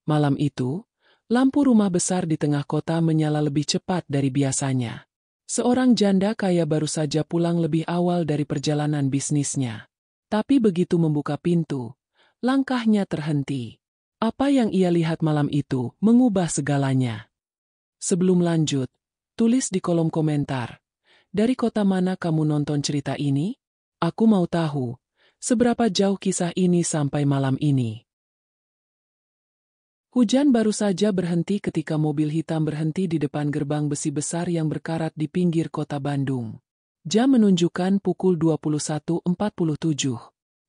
Malam itu, lampu rumah besar di tengah kota menyala lebih cepat dari biasanya. Seorang janda kaya baru saja pulang lebih awal dari perjalanan bisnisnya. Tapi begitu membuka pintu, langkahnya terhenti. Apa yang ia lihat malam itu mengubah segalanya. Sebelum lanjut, tulis di kolom komentar. Dari kota mana kamu nonton cerita ini? Aku mau tahu, seberapa jauh kisah ini sampai malam ini. Hujan baru saja berhenti ketika mobil hitam berhenti di depan gerbang besi besar yang berkarat di pinggir kota Bandung. Jam menunjukkan pukul 21.47.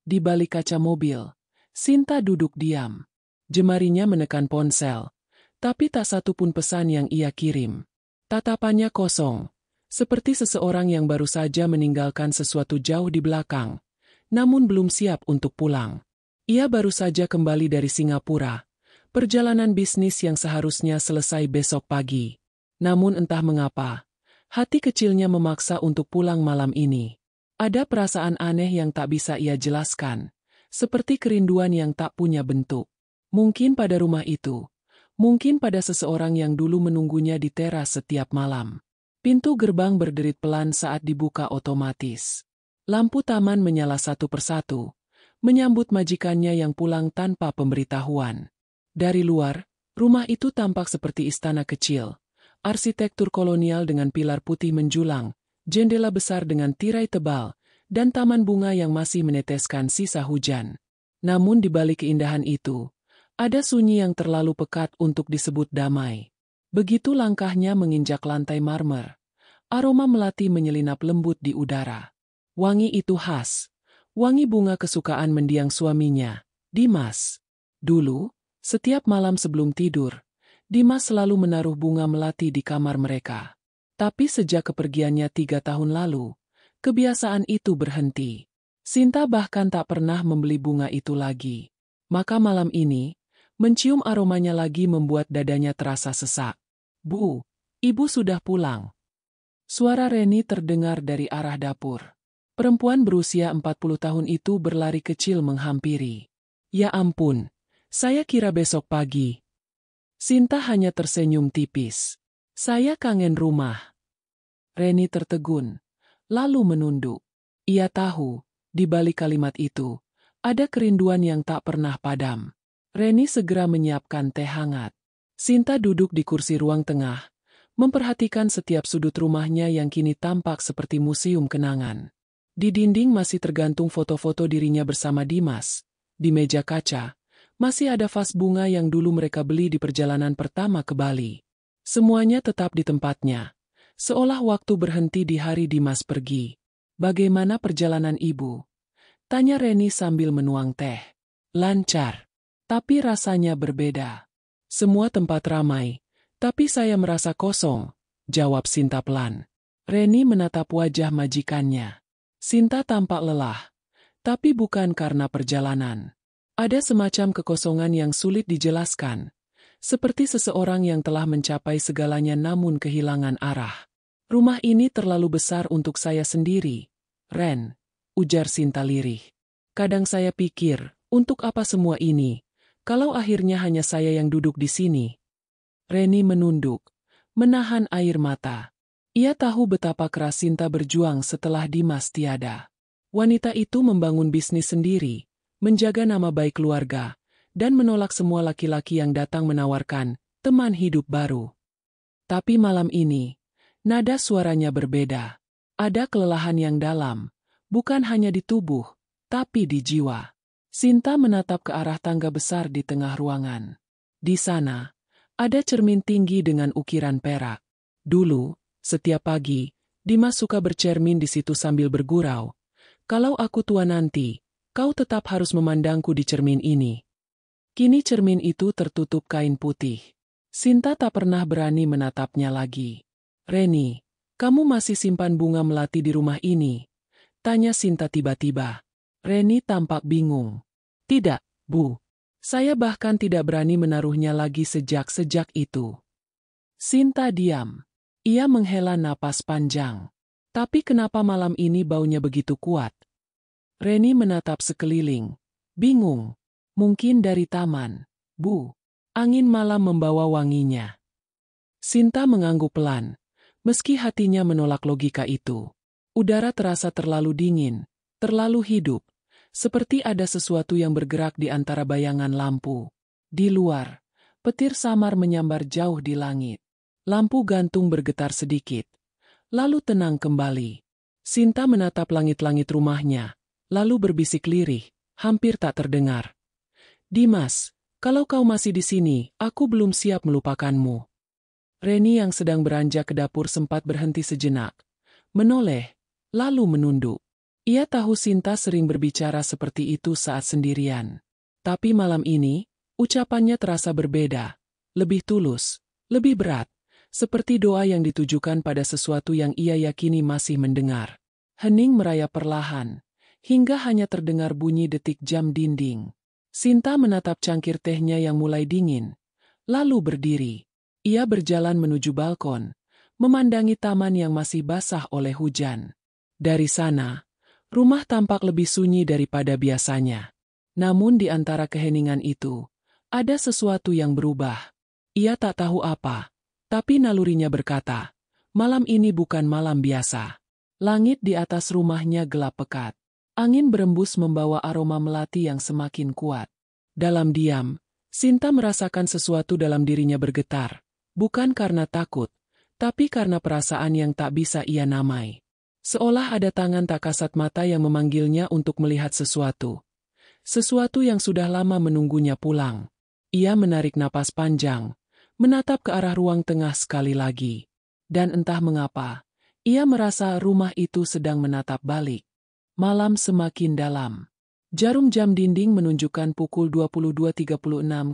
Di balik kaca mobil, Sinta duduk diam. Jemarinya menekan ponsel, tapi tak satu pun pesan yang ia kirim. Tatapannya kosong, seperti seseorang yang baru saja meninggalkan sesuatu jauh di belakang, namun belum siap untuk pulang. Ia baru saja kembali dari Singapura. Perjalanan bisnis yang seharusnya selesai besok pagi. Namun entah mengapa, hati kecilnya memaksa untuk pulang malam ini. Ada perasaan aneh yang tak bisa ia jelaskan, seperti kerinduan yang tak punya bentuk. Mungkin pada rumah itu, mungkin pada seseorang yang dulu menunggunya di teras setiap malam. Pintu gerbang berderit pelan saat dibuka otomatis. Lampu taman menyala satu persatu, menyambut majikannya yang pulang tanpa pemberitahuan. Dari luar, rumah itu tampak seperti istana kecil. Arsitektur kolonial dengan pilar putih menjulang, jendela besar dengan tirai tebal, dan taman bunga yang masih meneteskan sisa hujan. Namun di balik keindahan itu, ada sunyi yang terlalu pekat untuk disebut damai. Begitu langkahnya menginjak lantai marmer, aroma melati menyelinap lembut di udara. Wangi itu khas, wangi bunga kesukaan mendiang suaminya, Dimas. Dulu, setiap malam sebelum tidur, Dimas selalu menaruh bunga melati di kamar mereka. Tapi sejak kepergiannya 3 tahun lalu, kebiasaan itu berhenti. Sinta bahkan tak pernah membeli bunga itu lagi. Maka malam ini, mencium aromanya lagi membuat dadanya terasa sesak. "Bu, ibu sudah pulang." Suara Reni terdengar dari arah dapur. Perempuan berusia 40 tahun itu berlari kecil menghampiri. "Ya ampun. Saya kira besok pagi." Sinta hanya tersenyum tipis. "Saya kangen rumah." Reni tertegun, lalu menunduk. Ia tahu, di balik kalimat itu, ada kerinduan yang tak pernah padam. Reni segera menyiapkan teh hangat. Sinta duduk di kursi ruang tengah, memperhatikan setiap sudut rumahnya yang kini tampak seperti museum kenangan. Di dinding masih tergantung foto-foto dirinya bersama Dimas. Di meja kaca, masih ada vas bunga yang dulu mereka beli di perjalanan pertama ke Bali. Semuanya tetap di tempatnya, seolah waktu berhenti di hari Dimas pergi. "Bagaimana perjalanan ibu?" tanya Reni sambil menuang teh. "Lancar, tapi rasanya berbeda. Semua tempat ramai, tapi saya merasa kosong," jawab Sinta pelan. Reni menatap wajah majikannya. Sinta tampak lelah, tapi bukan karena perjalanan. Ada semacam kekosongan yang sulit dijelaskan, seperti seseorang yang telah mencapai segalanya namun kehilangan arah. "Rumah ini terlalu besar untuk saya sendiri, Ren," ujar Sinta lirih. "Kadang saya pikir, untuk apa semua ini, kalau akhirnya hanya saya yang duduk di sini." Reni menunduk, menahan air mata. Ia tahu betapa keras Sinta berjuang setelah Dimas tiada. Wanita itu membangun bisnis sendiri, menjaga nama baik keluarga, dan menolak semua laki-laki yang datang menawarkan teman hidup baru. Tapi malam ini, nada suaranya berbeda. Ada kelelahan yang dalam, bukan hanya di tubuh, tapi di jiwa. Sinta menatap ke arah tangga besar di tengah ruangan. Di sana, ada cermin tinggi dengan ukiran perak. Dulu, setiap pagi, Dimas suka bercermin di situ sambil bergurau. "Kalau aku tua nanti, kau tetap harus memandangku di cermin ini." Kini cermin itu tertutup kain putih. Sinta tak pernah berani menatapnya lagi. "Reni, kamu masih simpan bunga melati di rumah ini?" tanya Sinta tiba-tiba. Reni tampak bingung. "Tidak, Bu. Saya bahkan tidak berani menaruhnya lagi sejak itu." Sinta diam. Ia menghela napas panjang. "Tapi kenapa malam ini baunya begitu kuat?" Reni menatap sekeliling. Bingung. "Mungkin dari taman, Bu." Angin malam membawa wanginya. Sinta mengangguk pelan, meski hatinya menolak logika itu. Udara terasa terlalu dingin, terlalu hidup, seperti ada sesuatu yang bergerak di antara bayangan lampu. Di luar, petir samar menyambar jauh di langit. Lampu gantung bergetar sedikit, lalu tenang kembali. Sinta menatap langit-langit rumahnya, lalu berbisik lirih, hampir tak terdengar. Dimas, kalau kau masih di sini, aku belum siap melupakanmu. Reni yang sedang beranjak ke dapur sempat berhenti sejenak, menoleh, lalu menunduk. Ia tahu Sinta sering berbicara seperti itu saat sendirian. Tapi malam ini, ucapannya terasa berbeda, lebih tulus, lebih berat, seperti doa yang ditujukan pada sesuatu yang ia yakini masih mendengar. Hening merayap perlahan, hingga hanya terdengar bunyi detik jam dinding. Sinta menatap cangkir tehnya yang mulai dingin, lalu berdiri. Ia berjalan menuju balkon, memandangi taman yang masih basah oleh hujan. Dari sana, rumah tampak lebih sunyi daripada biasanya. Namun di antara keheningan itu, ada sesuatu yang berubah. Ia tak tahu apa, tapi nalurinya berkata, malam ini bukan malam biasa. Langit di atas rumahnya gelap pekat. Angin berembus membawa aroma melati yang semakin kuat. Dalam diam, Sinta merasakan sesuatu dalam dirinya bergetar, bukan karena takut, tapi karena perasaan yang tak bisa ia namai. Seolah ada tangan tak kasat mata yang memanggilnya untuk melihat sesuatu. Sesuatu yang sudah lama menunggunya pulang. Ia menarik napas panjang, menatap ke arah ruang tengah sekali lagi. Dan entah mengapa, ia merasa rumah itu sedang menatap balik. Malam semakin dalam. Jarum jam dinding menunjukkan pukul 22.36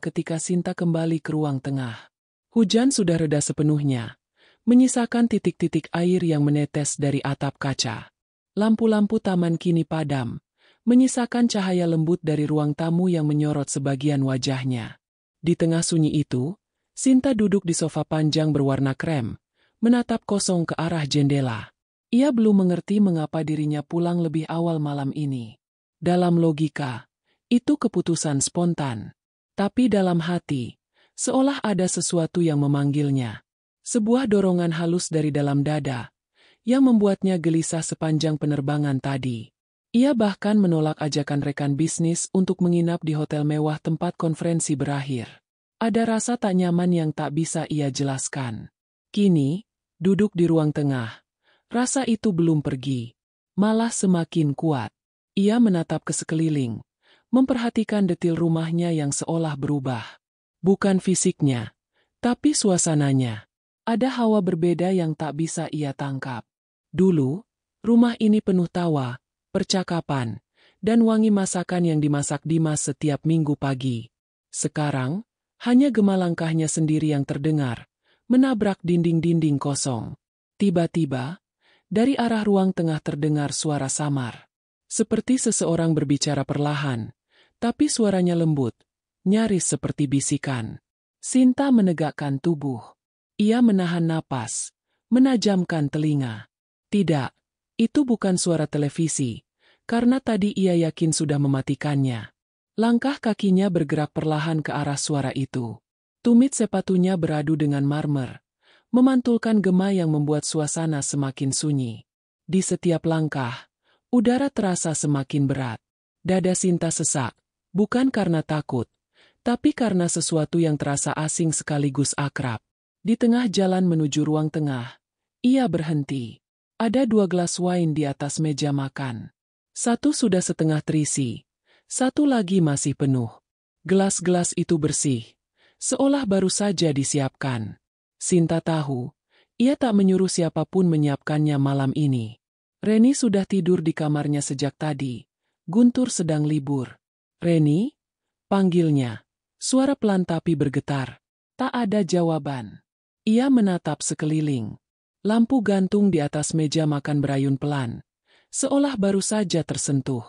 ketika Sinta kembali ke ruang tengah. Hujan sudah reda sepenuhnya, menyisakan titik-titik air yang menetes dari atap kaca. Lampu-lampu taman kini padam, menyisakan cahaya lembut dari ruang tamu yang menyorot sebagian wajahnya. Di tengah sunyi itu, Sinta duduk di sofa panjang berwarna krem, menatap kosong ke arah jendela. Ia belum mengerti mengapa dirinya pulang lebih awal malam ini. Dalam logika, itu keputusan spontan. Tapi dalam hati, seolah ada sesuatu yang memanggilnya. Sebuah dorongan halus dari dalam dada, yang membuatnya gelisah sepanjang penerbangan tadi. Ia bahkan menolak ajakan rekan bisnis untuk menginap di hotel mewah tempat konferensi berakhir. Ada rasa tak nyaman yang tak bisa ia jelaskan. Kini, duduk di ruang tengah, rasa itu belum pergi, malah semakin kuat. Ia menatap ke sekeliling, memperhatikan detil rumahnya yang seolah berubah. Bukan fisiknya, tapi suasananya. Ada hawa berbeda yang tak bisa ia tangkap. Dulu, rumah ini penuh tawa, percakapan, dan wangi masakan yang dimasak Dimas setiap minggu pagi. Sekarang, hanya gema langkahnya sendiri yang terdengar, menabrak dinding-dinding kosong. Tiba-tiba, dari arah ruang tengah terdengar suara samar. Seperti seseorang berbicara perlahan, tapi suaranya lembut, nyaris seperti bisikan. Sinta menegakkan tubuh. Ia menahan napas, menajamkan telinga. Tidak, itu bukan suara televisi, karena tadi ia yakin sudah mematikannya. Langkah kakinya bergerak perlahan ke arah suara itu. Tumit sepatunya beradu dengan marmer, memantulkan gema yang membuat suasana semakin sunyi. Di setiap langkah, udara terasa semakin berat. Dada Sinta sesak, bukan karena takut, tapi karena sesuatu yang terasa asing sekaligus akrab. Di tengah jalan menuju ruang tengah, ia berhenti. Ada 2 gelas wine di atas meja makan. Satu sudah setengah terisi, satu lagi masih penuh. Gelas-gelas itu bersih, seolah baru saja disiapkan. Sinta tahu, ia tak menyuruh siapapun menyiapkannya malam ini. Reni sudah tidur di kamarnya sejak tadi. Guntur sedang libur. Reni? Panggilnya. Suara pelan tapi bergetar. Tak ada jawaban. Ia menatap sekeliling. Lampu gantung di atas meja makan berayun pelan, seolah baru saja tersentuh.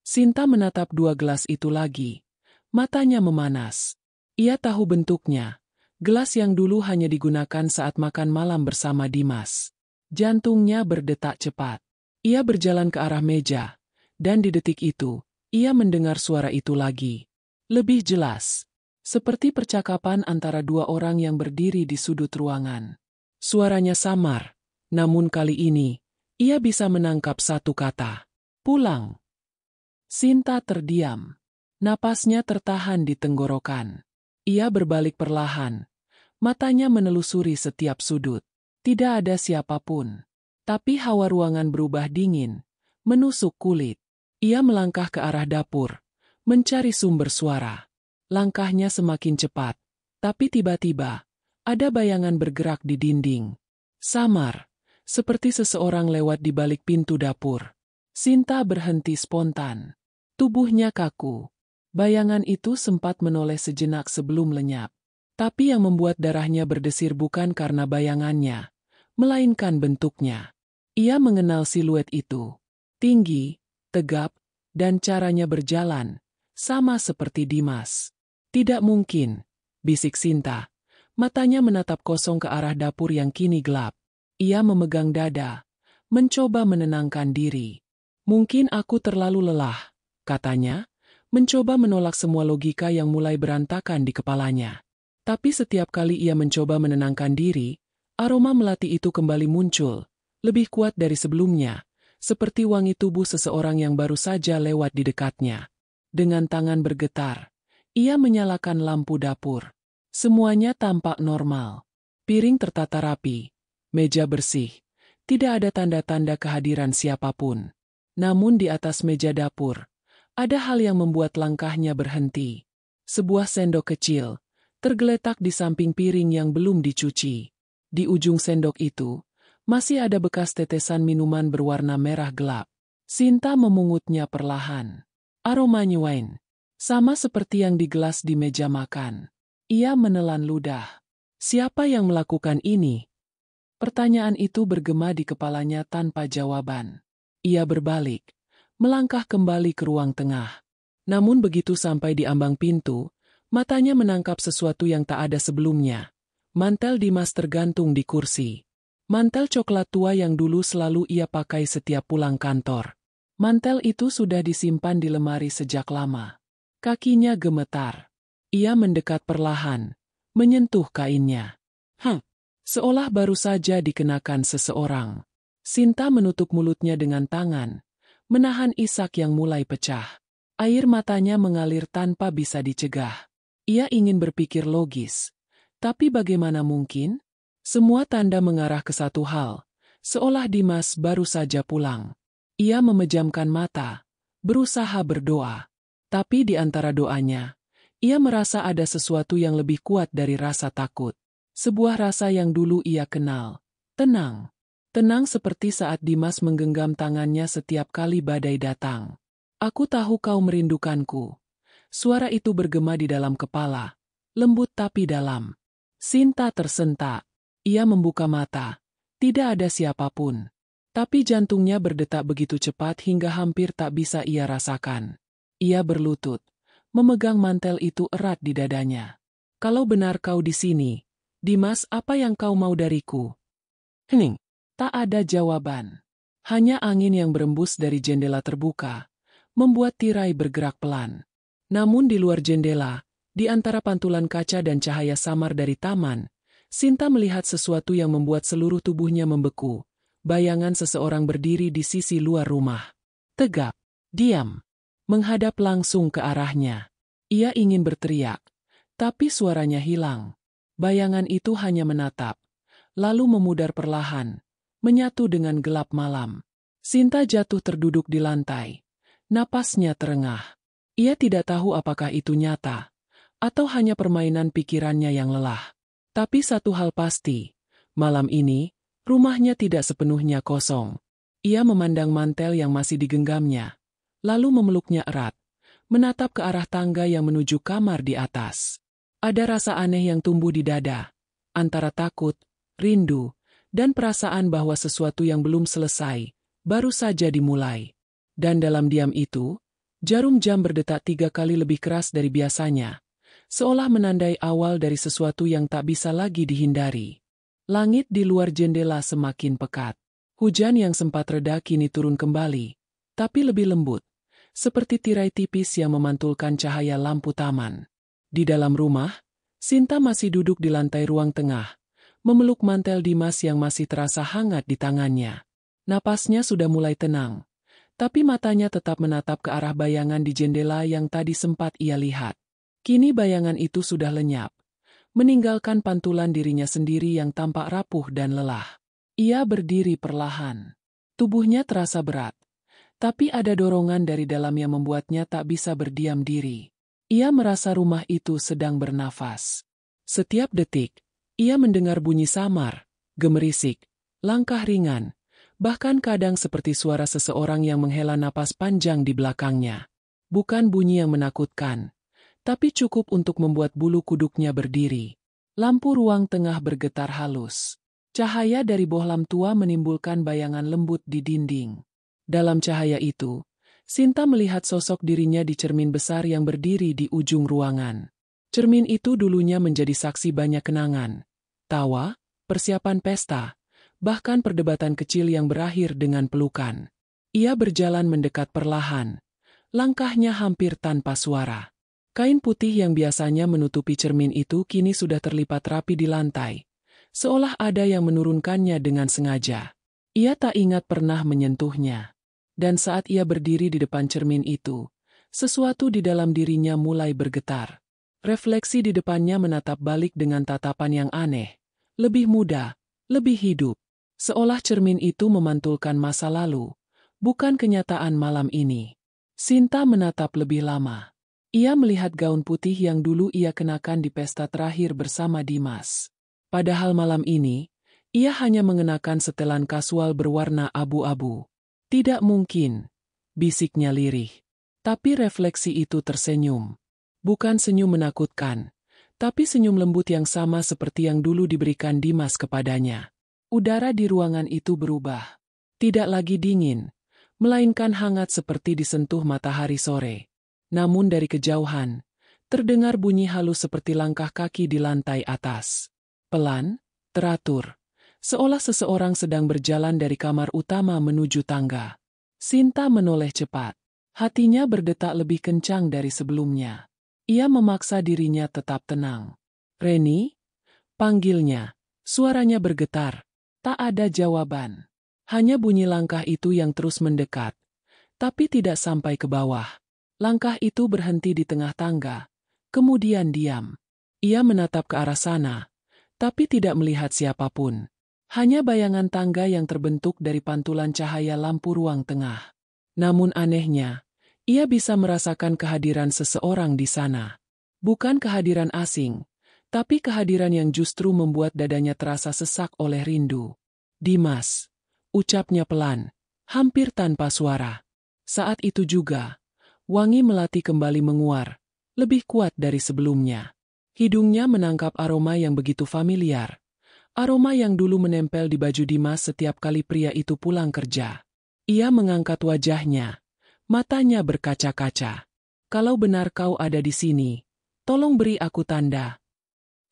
Sinta menatap 2 gelas itu lagi. Matanya memanas. Ia tahu bentuknya. Gelas yang dulu hanya digunakan saat makan malam bersama Dimas. Jantungnya berdetak cepat. Ia berjalan ke arah meja, dan di detik itu, ia mendengar suara itu lagi. Lebih jelas. Seperti percakapan antara dua orang yang berdiri di sudut ruangan. Suaranya samar, namun kali ini, ia bisa menangkap satu kata. Pulang. Sinta terdiam. Napasnya tertahan di tenggorokan. Ia berbalik perlahan. Matanya menelusuri setiap sudut. Tidak ada siapapun. Tapi hawa ruangan berubah dingin, menusuk kulit. Ia melangkah ke arah dapur, mencari sumber suara. Langkahnya semakin cepat, tapi tiba-tiba, ada bayangan bergerak di dinding. Samar, seperti seseorang lewat di balik pintu dapur. Sinta berhenti spontan. Tubuhnya kaku. Bayangan itu sempat menoleh sejenak sebelum lenyap. Tapi yang membuat darahnya berdesir bukan karena bayangannya, melainkan bentuknya. Ia mengenal siluet itu. Tinggi, tegap, dan caranya berjalan, sama seperti Dimas. Tidak mungkin, bisik Sinta. Matanya menatap kosong ke arah dapur yang kini gelap. Ia memegang dada, mencoba menenangkan diri. Mungkin aku terlalu lelah, katanya, mencoba menolak semua logika yang mulai berantakan di kepalanya. Tapi setiap kali ia mencoba menenangkan diri, aroma melati itu kembali muncul, lebih kuat dari sebelumnya, seperti wangi tubuh seseorang yang baru saja lewat di dekatnya. Dengan tangan bergetar, ia menyalakan lampu dapur. Semuanya tampak normal. Piring tertata rapi, meja bersih, tidak ada tanda-tanda kehadiran siapapun. Namun di atas meja dapur, ada hal yang membuat langkahnya berhenti. Sebuah sendok kecil, tergeletak di samping piring yang belum dicuci. Di ujung sendok itu, masih ada bekas tetesan minuman berwarna merah gelap. Sinta memungutnya perlahan. Aromanya wine, sama seperti yang di gelas di meja makan. Ia menelan ludah. Siapa yang melakukan ini? Pertanyaan itu bergema di kepalanya tanpa jawaban. Ia berbalik, melangkah kembali ke ruang tengah. Namun begitu sampai di ambang pintu, matanya menangkap sesuatu yang tak ada sebelumnya. Mantel Dimas tergantung di kursi. Mantel coklat tua yang dulu selalu ia pakai setiap pulang kantor. Mantel itu sudah disimpan di lemari sejak lama. Kakinya gemetar. Ia mendekat perlahan, menyentuh kainnya. Seolah baru saja dikenakan seseorang. Sinta menutup mulutnya dengan tangan, menahan isak yang mulai pecah. Air matanya mengalir tanpa bisa dicegah. Ia ingin berpikir logis. Tapi bagaimana mungkin? Semua tanda mengarah ke satu hal, seolah Dimas baru saja pulang. Ia memejamkan mata, berusaha berdoa. Tapi di antara doanya, ia merasa ada sesuatu yang lebih kuat dari rasa takut. Sebuah rasa yang dulu ia kenal. Tenang. Tenang seperti saat Dimas menggenggam tangannya setiap kali badai datang. Aku tahu kau merindukanku. Suara itu bergema di dalam kepala, lembut tapi dalam. Sinta tersentak. Ia membuka mata. Tidak ada siapapun. Tapi jantungnya berdetak begitu cepat hingga hampir tak bisa ia rasakan. Ia berlutut, memegang mantel itu erat di dadanya. Kalau benar kau di sini, Dimas, apa yang kau mau dariku? Hening. Tak ada jawaban. Hanya angin yang berembus dari jendela terbuka, membuat tirai bergerak pelan. Namun di luar jendela, di antara pantulan kaca dan cahaya samar dari taman, Sinta melihat sesuatu yang membuat seluruh tubuhnya membeku. Bayangan seseorang berdiri di sisi luar rumah. Tegap, diam, menghadap langsung ke arahnya. Ia ingin berteriak, tapi suaranya hilang. Bayangan itu hanya menatap, lalu memudar perlahan, menyatu dengan gelap malam. Sinta jatuh terduduk di lantai. Napasnya terengah. Ia tidak tahu apakah itu nyata, atau hanya permainan pikirannya yang lelah. Tapi satu hal pasti, malam ini, rumahnya tidak sepenuhnya kosong. Ia memandang mantel yang masih digenggamnya, lalu memeluknya erat, menatap ke arah tangga yang menuju kamar di atas. Ada rasa aneh yang tumbuh di dada, antara takut, rindu, dan perasaan bahwa sesuatu yang belum selesai, baru saja dimulai. Dan dalam diam itu, jarum jam berdetak 3 kali lebih keras dari biasanya, seolah menandai awal dari sesuatu yang tak bisa lagi dihindari. Langit di luar jendela semakin pekat. Hujan yang sempat reda kini turun kembali, tapi lebih lembut, seperti tirai tipis yang memantulkan cahaya lampu taman. Di dalam rumah, Sinta masih duduk di lantai ruang tengah, memeluk mantel Dimas yang masih terasa hangat di tangannya. Napasnya sudah mulai tenang, tapi matanya tetap menatap ke arah bayangan di jendela yang tadi sempat ia lihat. Kini bayangan itu sudah lenyap, meninggalkan pantulan dirinya sendiri yang tampak rapuh dan lelah. Ia berdiri perlahan. Tubuhnya terasa berat, tapi ada dorongan dari dalam yang membuatnya tak bisa berdiam diri. Ia merasa rumah itu sedang bernafas. Setiap detik, ia mendengar bunyi samar, gemerisik, langkah ringan, bahkan kadang seperti suara seseorang yang menghela napas panjang di belakangnya. Bukan bunyi yang menakutkan, tapi cukup untuk membuat bulu kuduknya berdiri. Lampu ruang tengah bergetar halus. Cahaya dari bohlam tua menimbulkan bayangan lembut di dinding. Dalam cahaya itu, Sinta melihat sosok dirinya di cermin besar yang berdiri di ujung ruangan. Cermin itu dulunya menjadi saksi banyak kenangan, tawa, persiapan pesta, bahkan perdebatan kecil yang berakhir dengan pelukan. Ia berjalan mendekat perlahan, langkahnya hampir tanpa suara. Kain putih yang biasanya menutupi cermin itu kini sudah terlipat rapi di lantai, seolah ada yang menurunkannya dengan sengaja. Ia tak ingat pernah menyentuhnya. Dan saat ia berdiri di depan cermin itu, sesuatu di dalam dirinya mulai bergetar. Refleksi di depannya menatap balik dengan tatapan yang aneh, lebih muda, lebih hidup. Seolah cermin itu memantulkan masa lalu, bukan kenyataan malam ini. Sinta menatap lebih lama. Ia melihat gaun putih yang dulu ia kenakan di pesta terakhir bersama Dimas. Padahal malam ini, ia hanya mengenakan setelan kasual berwarna abu-abu. Tidak mungkin, bisiknya lirih. Tapi refleksi itu tersenyum. Bukan senyum menakutkan, tapi senyum lembut yang sama seperti yang dulu diberikan Dimas kepadanya. Udara di ruangan itu berubah. Tidak lagi dingin, melainkan hangat seperti disentuh matahari sore. Namun dari kejauhan, terdengar bunyi halus seperti langkah kaki di lantai atas. Pelan, teratur. Seolah seseorang sedang berjalan dari kamar utama menuju tangga. Sinta menoleh cepat. Hatinya berdetak lebih kencang dari sebelumnya. Ia memaksa dirinya tetap tenang. "Reni?" panggilnya. Suaranya bergetar. Tak ada jawaban. Hanya bunyi langkah itu yang terus mendekat. Tapi tidak sampai ke bawah. Langkah itu berhenti di tengah tangga. Kemudian diam. Ia menatap ke arah sana, tapi tidak melihat siapapun. Hanya bayangan tangga yang terbentuk dari pantulan cahaya lampu ruang tengah. Namun anehnya, ia bisa merasakan kehadiran seseorang di sana. Bukan kehadiran asing, tapi kehadiran yang justru membuat dadanya terasa sesak oleh rindu. "Dimas," ucapnya pelan, hampir tanpa suara. Saat itu juga, wangi melati kembali menguar, lebih kuat dari sebelumnya. Hidungnya menangkap aroma yang begitu familiar. Aroma yang dulu menempel di baju Dimas setiap kali pria itu pulang kerja. Ia mengangkat wajahnya. Matanya berkaca-kaca. "Kalau benar kau ada di sini, tolong beri aku tanda."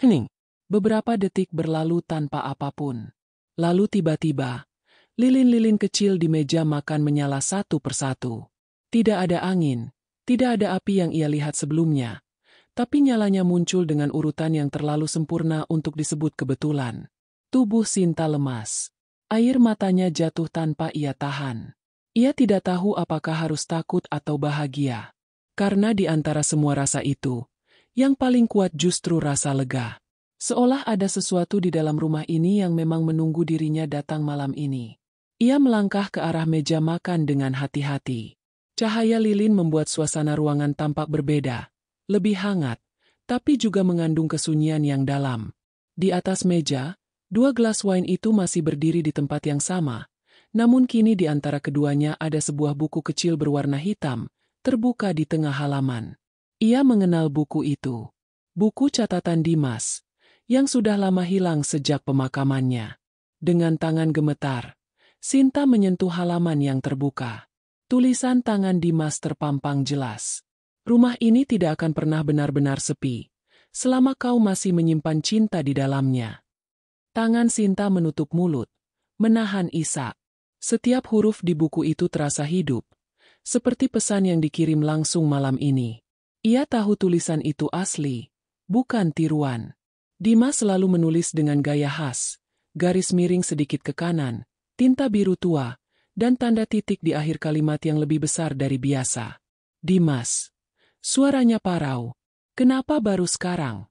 Hening. Beberapa detik berlalu tanpa apapun. Lalu tiba-tiba, lilin-lilin kecil di meja makan menyala satu persatu. Tidak ada angin, tidak ada api yang ia lihat sebelumnya. Tapi nyalanya muncul dengan urutan yang terlalu sempurna untuk disebut kebetulan. Tubuh Sinta lemas. Air matanya jatuh tanpa ia tahan. Ia tidak tahu apakah harus takut atau bahagia. Karena di antara semua rasa itu, yang paling kuat justru rasa lega. Seolah ada sesuatu di dalam rumah ini yang memang menunggu dirinya datang malam ini. Ia melangkah ke arah meja makan dengan hati-hati. Cahaya lilin membuat suasana ruangan tampak berbeda. Lebih hangat, tapi juga mengandung kesunyian yang dalam. Di atas meja, 2 gelas wine itu masih berdiri di tempat yang sama, namun kini di antara keduanya ada sebuah buku kecil berwarna hitam, terbuka di tengah halaman. Ia mengenal buku itu. Buku catatan Dimas, yang sudah lama hilang sejak pemakamannya. Dengan tangan gemetar, Sinta menyentuh halaman yang terbuka. Tulisan tangan Dimas terpampang jelas. "Rumah ini tidak akan pernah benar-benar sepi, selama kau masih menyimpan cinta di dalamnya." Tangan Sinta menutup mulut, menahan isak. Setiap huruf di buku itu terasa hidup, seperti pesan yang dikirim langsung malam ini. Ia tahu tulisan itu asli, bukan tiruan. Dimas selalu menulis dengan gaya khas, garis miring sedikit ke kanan, tinta biru tua, dan tanda titik di akhir kalimat yang lebih besar dari biasa. Dimas. Suaranya parau. Kenapa baru sekarang?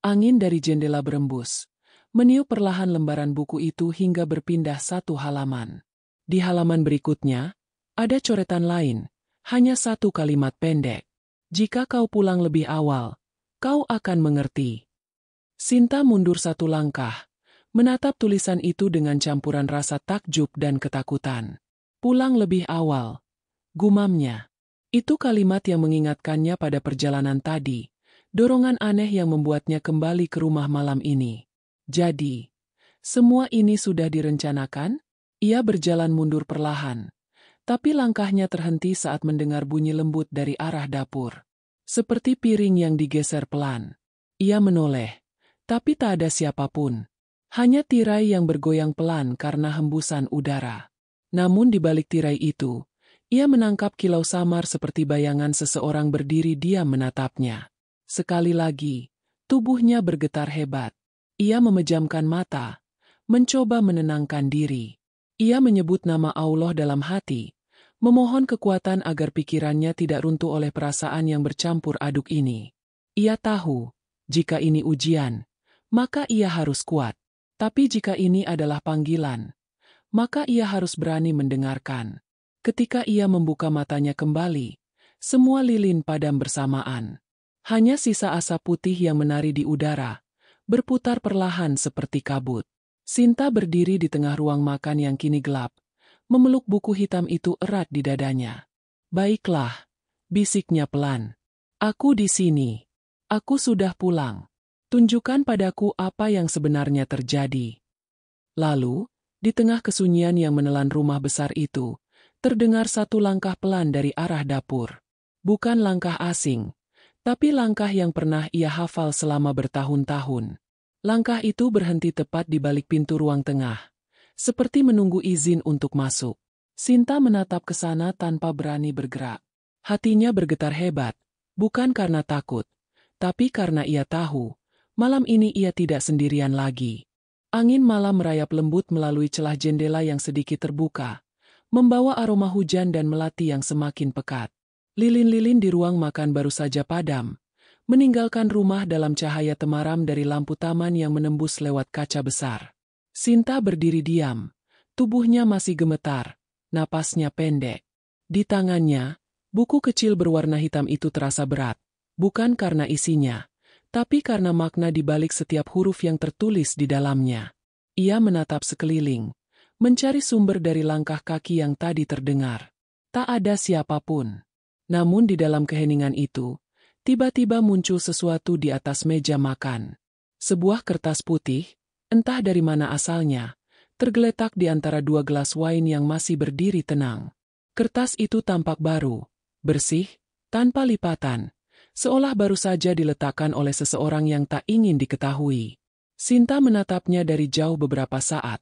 Angin dari jendela berembus, meniup perlahan lembaran buku itu hingga berpindah satu halaman. Di halaman berikutnya, ada coretan lain, hanya satu kalimat pendek. Jika kau pulang lebih awal, kau akan mengerti. Sinta mundur satu langkah, menatap tulisan itu dengan campuran rasa takjub dan ketakutan. Pulang lebih awal, gumamnya. Itu kalimat yang mengingatkannya pada perjalanan tadi, dorongan aneh yang membuatnya kembali ke rumah malam ini. Jadi, semua ini sudah direncanakan? Ia berjalan mundur perlahan, tapi langkahnya terhenti saat mendengar bunyi lembut dari arah dapur. Seperti piring yang digeser pelan. Ia menoleh, tapi tak ada siapapun. Hanya tirai yang bergoyang pelan karena hembusan udara. Namun di balik tirai itu, ia menangkap kilau samar seperti bayangan seseorang berdiri diam menatapnya. Sekali lagi, tubuhnya bergetar hebat. Ia memejamkan mata, mencoba menenangkan diri. Ia menyebut nama Allah dalam hati, memohon kekuatan agar pikirannya tidak runtuh oleh perasaan yang bercampur aduk ini. Ia tahu, jika ini ujian, maka ia harus kuat. Tapi jika ini adalah panggilan, maka ia harus berani mendengarkan. Ketika ia membuka matanya kembali, semua lilin padam bersamaan. Hanya sisa asap putih yang menari di udara, berputar perlahan seperti kabut. Sinta berdiri di tengah ruang makan yang kini gelap, memeluk buku hitam itu erat di dadanya. Baiklah, bisiknya pelan. Aku di sini. Aku sudah pulang. Tunjukkan padaku apa yang sebenarnya terjadi. Lalu, di tengah kesunyian yang menelan rumah besar itu, terdengar satu langkah pelan dari arah dapur. Bukan langkah asing, tapi langkah yang pernah ia hafal selama bertahun-tahun. Langkah itu berhenti tepat di balik pintu ruang tengah, seperti menunggu izin untuk masuk. Sinta menatap ke sana tanpa berani bergerak. Hatinya bergetar hebat, bukan karena takut, tapi karena ia tahu, malam ini ia tidak sendirian lagi. Angin malam merayap lembut melalui celah jendela yang sedikit terbuka, membawa aroma hujan dan melati yang semakin pekat. Lilin-lilin di ruang makan baru saja padam, meninggalkan rumah dalam cahaya temaram dari lampu taman yang menembus lewat kaca besar. Sinta berdiri diam, tubuhnya masih gemetar, napasnya pendek. Di tangannya, buku kecil berwarna hitam itu terasa berat, bukan karena isinya, tapi karena makna di balik setiap huruf yang tertulis di dalamnya. Ia menatap sekeliling, mencari sumber dari langkah kaki yang tadi terdengar. Tak ada siapapun. Namun di dalam keheningan itu, tiba-tiba muncul sesuatu di atas meja makan. Sebuah kertas putih, entah dari mana asalnya, tergeletak di antara dua gelas wine yang masih berdiri tenang. Kertas itu tampak baru, bersih, tanpa lipatan, seolah baru saja diletakkan oleh seseorang yang tak ingin diketahui. Sinta menatapnya dari jauh beberapa saat,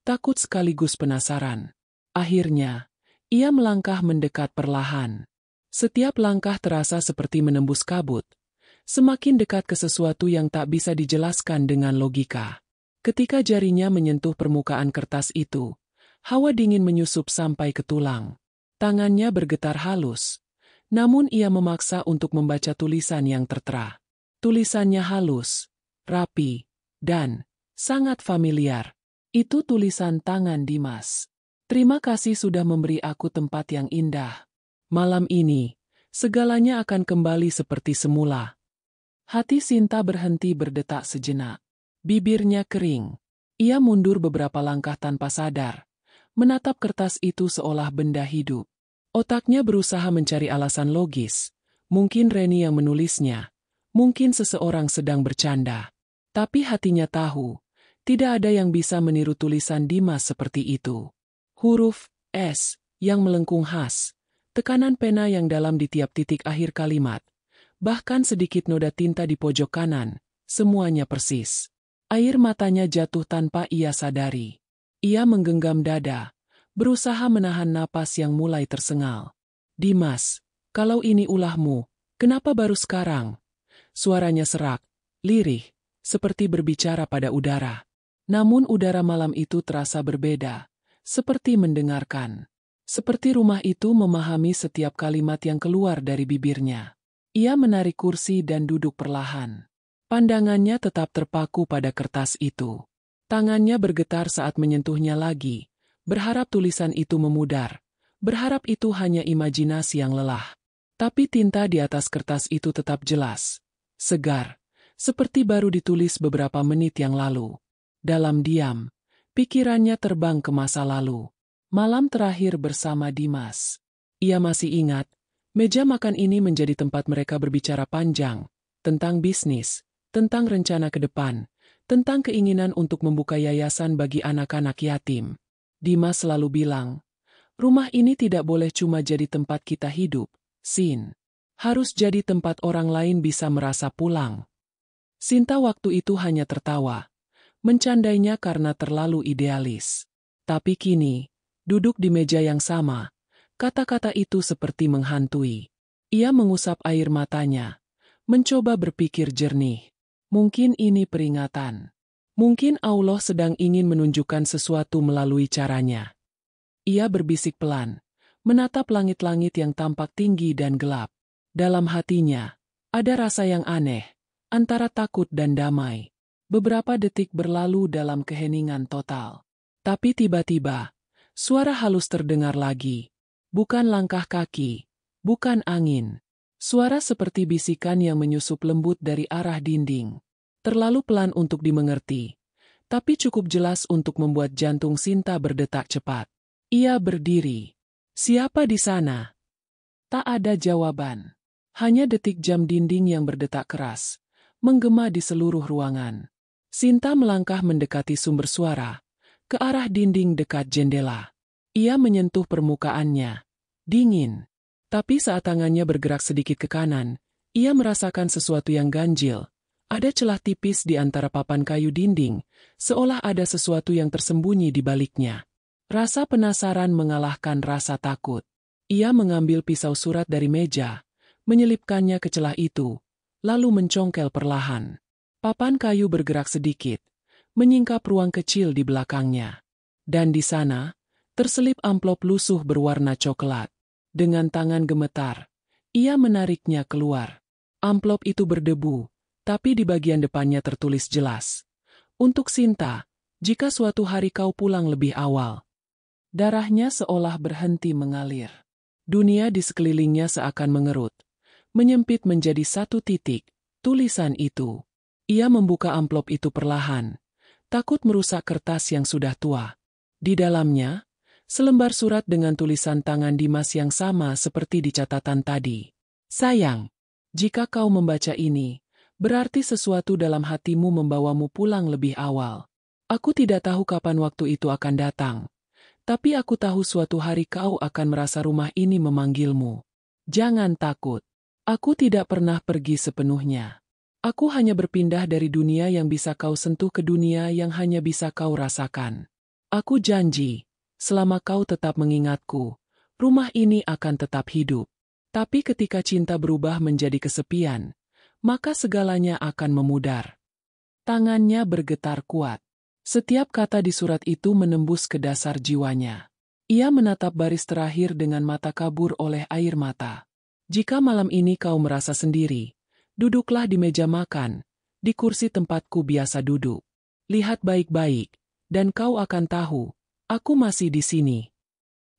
takut sekaligus penasaran. Akhirnya, ia melangkah mendekat perlahan. Setiap langkah terasa seperti menembus kabut, semakin dekat ke sesuatu yang tak bisa dijelaskan dengan logika. Ketika jarinya menyentuh permukaan kertas itu, hawa dingin menyusup sampai ke tulang. Tangannya bergetar halus, namun ia memaksa untuk membaca tulisan yang tertera. Tulisannya halus, rapi, dan sangat familiar. Itu tulisan tangan Dimas. Terima kasih sudah memberi aku tempat yang indah. Malam ini, segalanya akan kembali seperti semula. Hati Sinta berhenti berdetak sejenak. Bibirnya kering. Ia mundur beberapa langkah tanpa sadar, menatap kertas itu seolah benda hidup. Otaknya berusaha mencari alasan logis. Mungkin Reni yang menulisnya. Mungkin seseorang sedang bercanda. Tapi hatinya tahu, tidak ada yang bisa meniru tulisan Dimas seperti itu. Huruf S yang melengkung khas. Tekanan pena yang dalam di tiap titik akhir kalimat, bahkan sedikit noda tinta di pojok kanan, semuanya persis. Air matanya jatuh tanpa ia sadari. Ia menggenggam dada, berusaha menahan napas yang mulai tersengal. Dimas, kalau ini ulahmu, kenapa baru sekarang? Suaranya serak, lirih, seperti berbicara pada udara. Namun udara malam itu terasa berbeda, seperti mendengarkan. Seperti rumah itu memahami setiap kalimat yang keluar dari bibirnya. Ia menarik kursi dan duduk perlahan. Pandangannya tetap terpaku pada kertas itu. Tangannya bergetar saat menyentuhnya lagi, berharap tulisan itu memudar, berharap itu hanya imajinasi yang lelah. Tapi tinta di atas kertas itu tetap jelas, segar, seperti baru ditulis beberapa menit yang lalu. Dalam diam, pikirannya terbang ke masa lalu. Malam terakhir bersama Dimas. Ia masih ingat, meja makan ini menjadi tempat mereka berbicara panjang, tentang bisnis, tentang rencana ke depan, tentang keinginan untuk membuka yayasan bagi anak-anak yatim. Dimas selalu bilang, rumah ini tidak boleh cuma jadi tempat kita hidup, Sin. Harus jadi tempat orang lain bisa merasa pulang. Sinta waktu itu hanya tertawa, mencandainya karena terlalu idealis. Tapi kini, duduk di meja yang sama, kata-kata itu seperti menghantui. Ia mengusap air matanya, mencoba berpikir jernih. Mungkin ini peringatan. Mungkin Allah sedang ingin menunjukkan sesuatu melalui caranya. Ia berbisik pelan, menatap langit-langit yang tampak tinggi dan gelap. Dalam hatinya, ada rasa yang aneh, antara takut dan damai. Beberapa detik berlalu dalam keheningan total. Tapi tiba-tiba, suara halus terdengar lagi. Bukan langkah kaki, bukan angin. Suara seperti bisikan yang menyusup lembut dari arah dinding. Terlalu pelan untuk dimengerti, tapi cukup jelas untuk membuat jantung Sinta berdetak cepat. Ia berdiri. Siapa di sana? Tak ada jawaban. Hanya detik jam dinding yang berdetak keras, menggema di seluruh ruangan. Sinta melangkah mendekati sumber suara, ke arah dinding dekat jendela. Ia menyentuh permukaannya. Dingin. Tapi saat tangannya bergerak sedikit ke kanan, ia merasakan sesuatu yang ganjil. Ada celah tipis di antara papan kayu dinding, seolah ada sesuatu yang tersembunyi di baliknya. Rasa penasaran mengalahkan rasa takut. Ia mengambil pisau surat dari meja, menyelipkannya ke celah itu, lalu mencongkel perlahan. Papan kayu bergerak sedikit, menyingkap ruang kecil di belakangnya. Dan di sana, terselip amplop lusuh berwarna coklat. Dengan tangan gemetar, ia menariknya keluar. Amplop itu berdebu, tapi di bagian depannya tertulis jelas. Untuk Sinta, jika suatu hari kau pulang lebih awal. Darahnya seolah berhenti mengalir. Dunia di sekelilingnya seakan mengerut, menyempit menjadi satu titik, tulisan itu. Ia membuka amplop itu perlahan, takut merusak kertas yang sudah tua. Di dalamnya, selembar surat dengan tulisan tangan Dimas yang sama seperti di catatan tadi. Sayang, jika kau membaca ini, berarti sesuatu dalam hatimu membawamu pulang lebih awal. Aku tidak tahu kapan waktu itu akan datang, tapi aku tahu suatu hari kau akan merasa rumah ini memanggilmu. Jangan takut. Aku tidak pernah pergi sepenuhnya. Aku hanya berpindah dari dunia yang bisa kau sentuh ke dunia yang hanya bisa kau rasakan. Aku janji, selama kau tetap mengingatku, rumah ini akan tetap hidup. Tapi ketika cinta berubah menjadi kesepian, maka segalanya akan memudar. Tangannya bergetar kuat. Setiap kata di surat itu menembus ke dasar jiwanya. Ia menatap baris terakhir dengan mata kabur oleh air mata. Jika malam ini kau merasa sendiri, duduklah di meja makan, di kursi tempatku biasa duduk. Lihat baik-baik, dan kau akan tahu, aku masih di sini.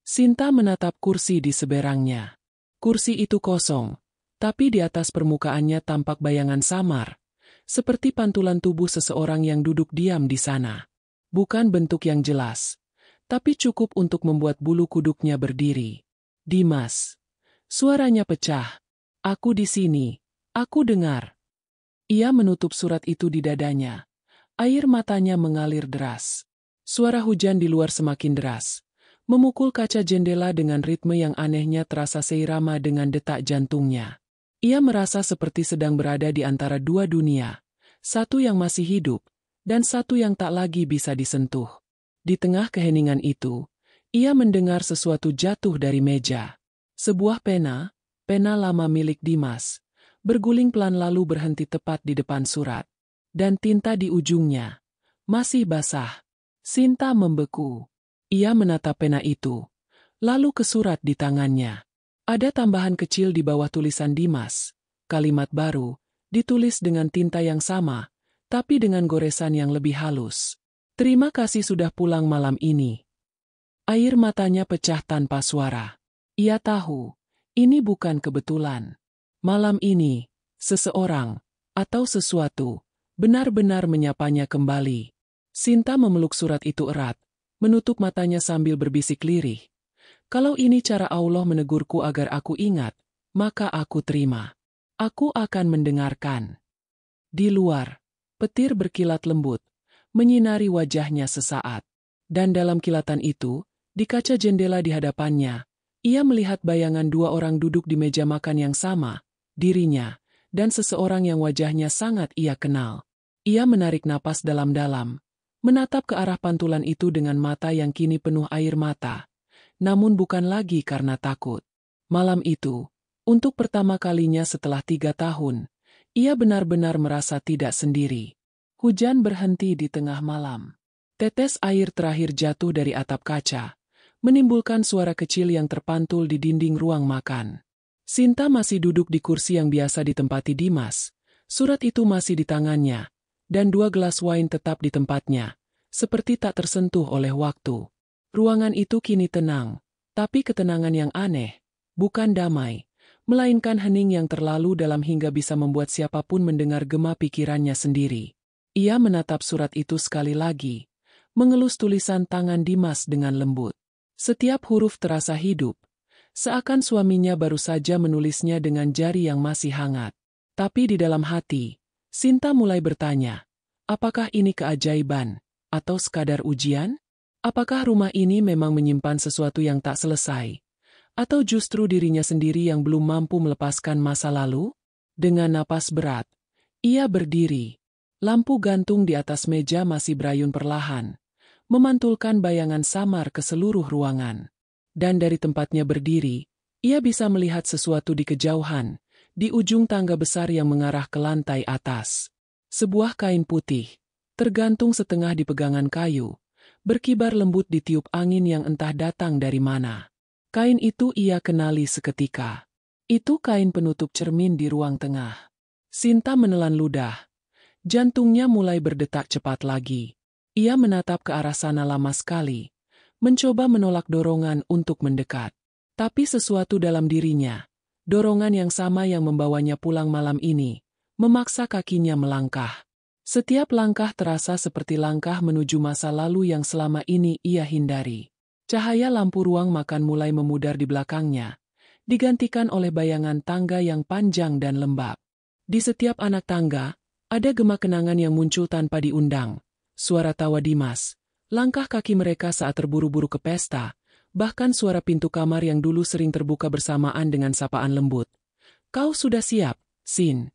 Sinta menatap kursi di seberangnya. Kursi itu kosong, tapi di atas permukaannya tampak bayangan samar, seperti pantulan tubuh seseorang yang duduk diam di sana. Bukan bentuk yang jelas, tapi cukup untuk membuat bulu kuduknya berdiri. Dimas. Suaranya pecah. Aku di sini. Aku dengar. Ia menutup surat itu di dadanya. Air matanya mengalir deras. Suara hujan di luar semakin deras, memukul kaca jendela dengan ritme yang anehnya terasa seirama dengan detak jantungnya. Ia merasa seperti sedang berada di antara dua dunia, satu yang masih hidup, dan satu yang tak lagi bisa disentuh. Di tengah keheningan itu, ia mendengar sesuatu jatuh dari meja. Sebuah pena lama milik Dimas, berguling pelan lalu berhenti tepat di depan surat. Dan tinta di ujungnya masih basah. Sinta membeku. Ia menatap pena itu, lalu ke surat di tangannya. Ada tambahan kecil di bawah tulisan Dimas. Kalimat baru, ditulis dengan tinta yang sama, tapi dengan goresan yang lebih halus. Terima kasih sudah pulang malam ini. Air matanya pecah tanpa suara. Ia tahu, ini bukan kebetulan. Malam ini, seseorang, atau sesuatu, benar-benar menyapanya kembali. Sinta memeluk surat itu erat, menutup matanya sambil berbisik lirih. Kalau ini cara Allah menegurku agar aku ingat, maka aku terima. Aku akan mendengarkan. Di luar, petir berkilat lembut, menyinari wajahnya sesaat. Dan dalam kilatan itu, di kaca jendela di hadapannya, ia melihat bayangan dua orang duduk di meja makan yang sama, dirinya, dan seseorang yang wajahnya sangat ia kenal. Ia menarik napas dalam-dalam, menatap ke arah pantulan itu dengan mata yang kini penuh air mata. Namun bukan lagi karena takut. Malam itu, untuk pertama kalinya setelah 3 tahun, ia benar-benar merasa tidak sendiri. Hujan berhenti di tengah malam. Tetes air terakhir jatuh dari atap kaca, menimbulkan suara kecil yang terpantul di dinding ruang makan. Sinta masih duduk di kursi yang biasa ditempati Dimas. Surat itu masih di tangannya, dan 2 gelas wine tetap di tempatnya, seperti tak tersentuh oleh waktu. Ruangan itu kini tenang, tapi ketenangan yang aneh, bukan damai, melainkan hening yang terlalu dalam hingga bisa membuat siapapun mendengar gema pikirannya sendiri. Ia menatap surat itu sekali lagi, mengelus tulisan tangan Dimas dengan lembut. Setiap huruf terasa hidup, seakan suaminya baru saja menulisnya dengan jari yang masih hangat. Tapi di dalam hati, Sinta mulai bertanya, apakah ini keajaiban, atau sekadar ujian? Apakah rumah ini memang menyimpan sesuatu yang tak selesai? Atau justru dirinya sendiri yang belum mampu melepaskan masa lalu? Dengan napas berat, ia berdiri. Lampu gantung di atas meja masih berayun perlahan, memantulkan bayangan samar ke seluruh ruangan. Dan dari tempatnya berdiri, ia bisa melihat sesuatu di kejauhan, di ujung tangga besar yang mengarah ke lantai atas. Sebuah kain putih, tergantung setengah di pegangan kayu, berkibar lembut ditiup angin yang entah datang dari mana. Kain itu ia kenali seketika. Itu kain penutup cermin di ruang tengah. Sinta menelan ludah. Jantungnya mulai berdetak cepat lagi. Ia menatap ke arah sana lama sekali, mencoba menolak dorongan untuk mendekat. Tapi sesuatu dalam dirinya, dorongan yang sama yang membawanya pulang malam ini, memaksa kakinya melangkah. Setiap langkah terasa seperti langkah menuju masa lalu yang selama ini ia hindari. Cahaya lampu ruang makan mulai memudar di belakangnya, digantikan oleh bayangan tangga yang panjang dan lembab. Di setiap anak tangga, ada gema kenangan yang muncul tanpa diundang. Suara tawa Dimas, langkah kaki mereka saat terburu-buru ke pesta, bahkan suara pintu kamar yang dulu sering terbuka bersamaan dengan sapaan lembut. Kau sudah siap, Sin?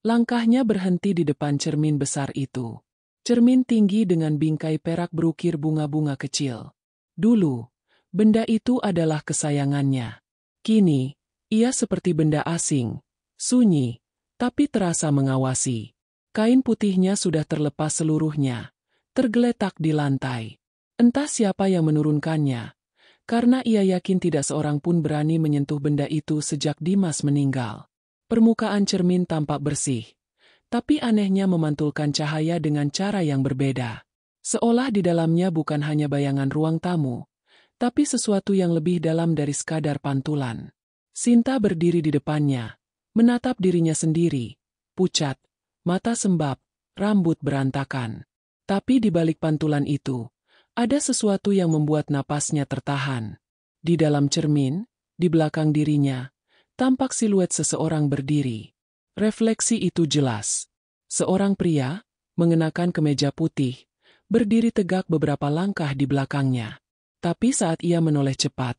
Langkahnya berhenti di depan cermin besar itu. Cermin tinggi dengan bingkai perak berukir bunga-bunga kecil. Dulu, benda itu adalah kesayangannya. Kini, ia seperti benda asing, sunyi, tapi terasa mengawasi. Kain putihnya sudah terlepas seluruhnya, tergeletak di lantai. Entah siapa yang menurunkannya, karena ia yakin tidak seorang pun berani menyentuh benda itu sejak Dimas meninggal. Permukaan cermin tampak bersih, tapi anehnya memantulkan cahaya dengan cara yang berbeda. Seolah di dalamnya bukan hanya bayangan ruang tamu, tapi sesuatu yang lebih dalam dari sekadar pantulan. Sinta berdiri di depannya, menatap dirinya sendiri, pucat, mata sembab, rambut berantakan. Tapi di balik pantulan itu, ada sesuatu yang membuat napasnya tertahan. Di dalam cermin, di belakang dirinya, tampak siluet seseorang berdiri. Refleksi itu jelas. Seorang pria, mengenakan kemeja putih, berdiri tegak beberapa langkah di belakangnya. Tapi saat ia menoleh cepat,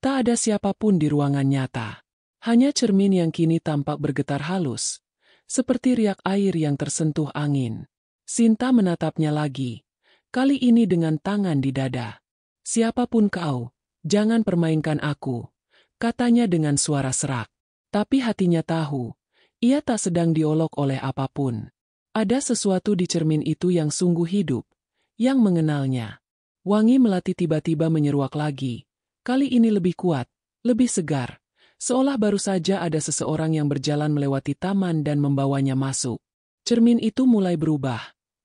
tak ada siapapun di ruangan nyata. Hanya cermin yang kini tampak bergetar halus, seperti riak air yang tersentuh angin. Sinta menatapnya lagi, kali ini dengan tangan di dada. Siapapun kau, jangan permainkan aku, katanya dengan suara serak. Tapi hatinya tahu, Ia tak sedang diolok oleh apapun. Ada sesuatu di cermin itu yang sungguh hidup, yang mengenalnya. Wangi melati tiba-tiba menyeruak lagi. Kali ini lebih kuat, lebih segar. Seolah baru saja ada seseorang yang berjalan melewati taman dan membawanya masuk. Cermin itu mulai berubah.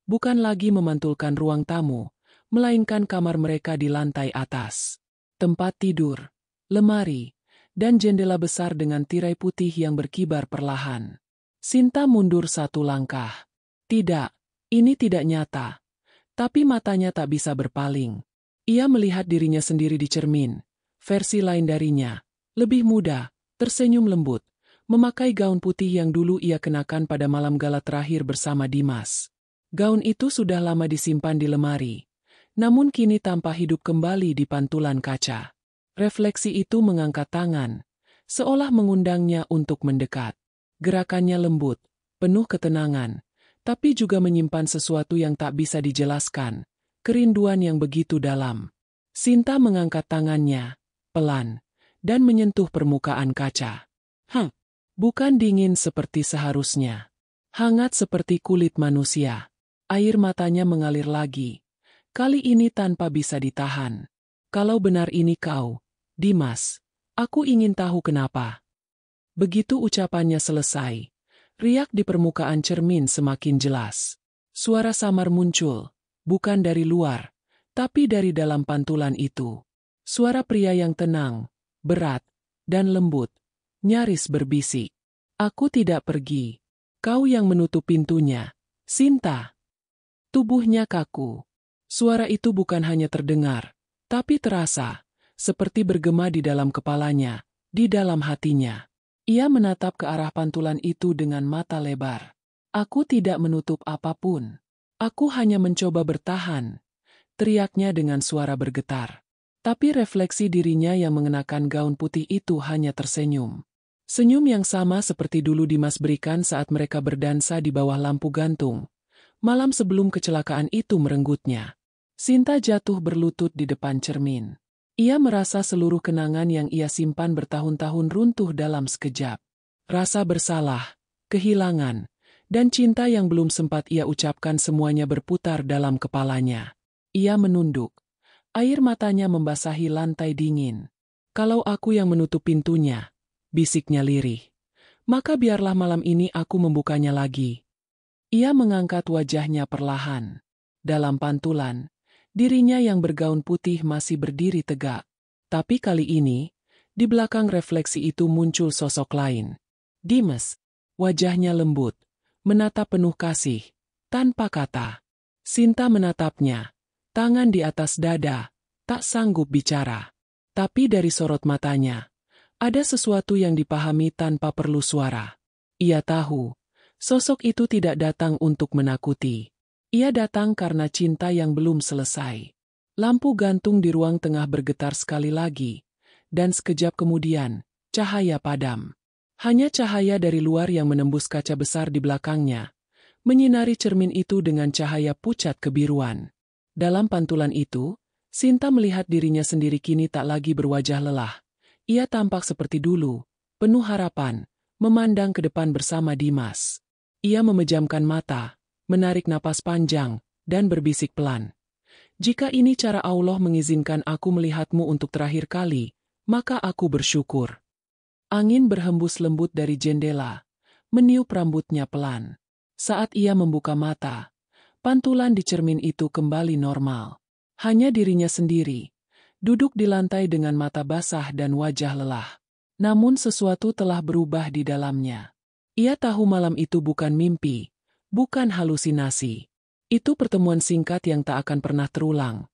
Bukan lagi memantulkan ruang tamu, melainkan kamar mereka di lantai atas. Tempat tidur, lemari, dan jendela besar dengan tirai putih yang berkibar perlahan. Sinta mundur satu langkah. Tidak, ini tidak nyata. Tapi matanya tak bisa berpaling. Ia melihat dirinya sendiri di cermin. Versi lain darinya, lebih muda, tersenyum lembut, memakai gaun putih yang dulu ia kenakan pada malam gala terakhir bersama Dimas. Gaun itu sudah lama disimpan di lemari, namun kini tampak hidup kembali di pantulan kaca. Refleksi itu mengangkat tangan, seolah mengundangnya untuk mendekat. Gerakannya lembut, penuh ketenangan, tapi juga menyimpan sesuatu yang tak bisa dijelaskan, kerinduan yang begitu dalam. Sinta mengangkat tangannya, pelan, dan menyentuh permukaan kaca. Bukan dingin seperti seharusnya. Hangat seperti kulit manusia. Air matanya mengalir lagi. Kali ini tanpa bisa ditahan. Kalau benar ini kau, Dimas, aku ingin tahu kenapa. Begitu ucapannya selesai, riak di permukaan cermin semakin jelas. Suara samar muncul, bukan dari luar, tapi dari dalam pantulan itu. Suara pria yang tenang, berat, dan lembut, nyaris berbisik. Aku tidak pergi. Kau yang menutup pintunya, Sinta. Tubuhnya kaku. Suara itu bukan hanya terdengar, tapi terasa, seperti bergema di dalam kepalanya, di dalam hatinya. Ia menatap ke arah pantulan itu dengan mata lebar. Aku tidak menutup apapun. Aku hanya mencoba bertahan, teriaknya dengan suara bergetar. Tapi refleksi dirinya yang mengenakan gaun putih itu hanya tersenyum. Senyum yang sama seperti dulu Dimas berikan saat mereka berdansa di bawah lampu gantung. Malam sebelum kecelakaan itu merenggutnya. Sinta jatuh berlutut di depan cermin. Ia merasa seluruh kenangan yang ia simpan bertahun-tahun runtuh dalam sekejap. Rasa bersalah, kehilangan, dan cinta yang belum sempat ia ucapkan semuanya berputar dalam kepalanya. Ia menunduk. Air matanya membasahi lantai dingin. Kalau aku yang menutup pintunya, bisiknya lirih, maka biarlah malam ini aku membukanya lagi. Ia mengangkat wajahnya perlahan. Dalam pantulan, dirinya yang bergaun putih masih berdiri tegak. Tapi kali ini, di belakang refleksi itu muncul sosok lain. Dimas. Wajahnya lembut, menatap penuh kasih, tanpa kata. Sinta menatapnya, tangan di atas dada, tak sanggup bicara. Tapi dari sorot matanya, ada sesuatu yang dipahami tanpa perlu suara. Ia tahu, sosok itu tidak datang untuk menakuti. Ia datang karena cinta yang belum selesai. Lampu gantung di ruang tengah bergetar sekali lagi, dan sekejap kemudian, cahaya padam. Hanya cahaya dari luar yang menembus kaca besar di belakangnya, menyinari cermin itu dengan cahaya pucat kebiruan. Dalam pantulan itu, Sinta melihat dirinya sendiri kini tak lagi berwajah lelah. Ia tampak seperti dulu, penuh harapan, memandang ke depan bersama Dimas. Ia memejamkan mata, menarik napas panjang, dan berbisik pelan. Jika ini cara Allah mengizinkan aku melihatmu untuk terakhir kali, maka aku bersyukur. Angin berhembus lembut dari jendela, meniup rambutnya pelan. Saat ia membuka mata, pantulan di cermin itu kembali normal. Hanya dirinya sendiri, duduk di lantai dengan mata basah dan wajah lelah. Namun sesuatu telah berubah di dalamnya. Ia tahu malam itu bukan mimpi, bukan halusinasi. Itu pertemuan singkat yang tak akan pernah terulang,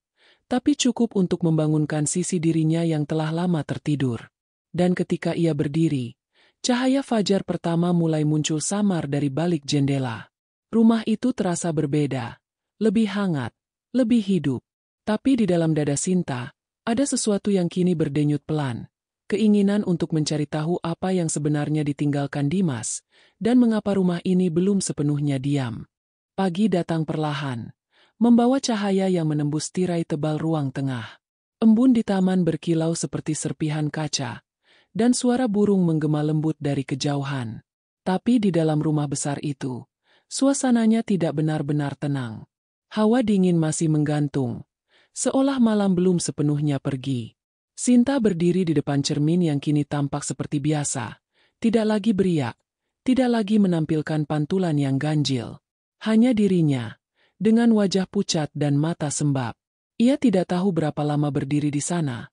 tapi cukup untuk membangunkan sisi dirinya yang telah lama tertidur. Dan ketika ia berdiri, cahaya fajar pertama mulai muncul samar dari balik jendela. Rumah itu terasa berbeda, lebih hangat, lebih hidup. Tapi di dalam dada Sinta, ada sesuatu yang kini berdenyut pelan. Keinginan untuk mencari tahu apa yang sebenarnya ditinggalkan Dimas, dan mengapa rumah ini belum sepenuhnya diam. Pagi datang perlahan, membawa cahaya yang menembus tirai tebal ruang tengah. Embun di taman berkilau seperti serpihan kaca, dan suara burung menggema lembut dari kejauhan. Tapi di dalam rumah besar itu, suasananya tidak benar-benar tenang. Hawa dingin masih menggantung, seolah malam belum sepenuhnya pergi. Sinta berdiri di depan cermin yang kini tampak seperti biasa. Tidak lagi beriak, tidak lagi menampilkan pantulan yang ganjil. Hanya dirinya, dengan wajah pucat dan mata sembab. Ia tidak tahu berapa lama berdiri di sana,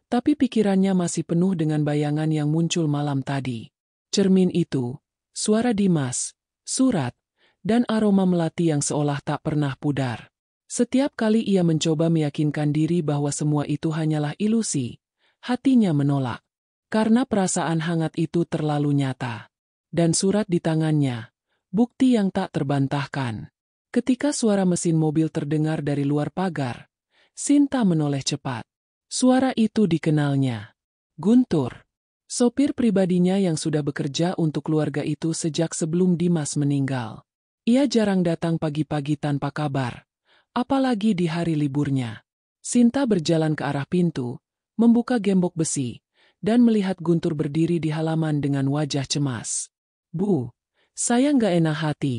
tapi pikirannya masih penuh dengan bayangan yang muncul malam tadi. Cermin itu, suara Dimas, surat, dan aroma melati yang seolah tak pernah pudar. Setiap kali ia mencoba meyakinkan diri bahwa semua itu hanyalah ilusi, hatinya menolak. Karena perasaan hangat itu terlalu nyata. Dan surat di tangannya, bukti yang tak terbantahkan. Ketika suara mesin mobil terdengar dari luar pagar, Sinta menoleh cepat. Suara itu dikenalnya. Guntur, sopir pribadinya yang sudah bekerja untuk keluarga itu sejak sebelum Dimas meninggal. Ia jarang datang pagi-pagi tanpa kabar, apalagi di hari liburnya. Sinta berjalan ke arah pintu, membuka gembok besi, dan melihat Guntur berdiri di halaman dengan wajah cemas. "Bu, saya nggak enak hati.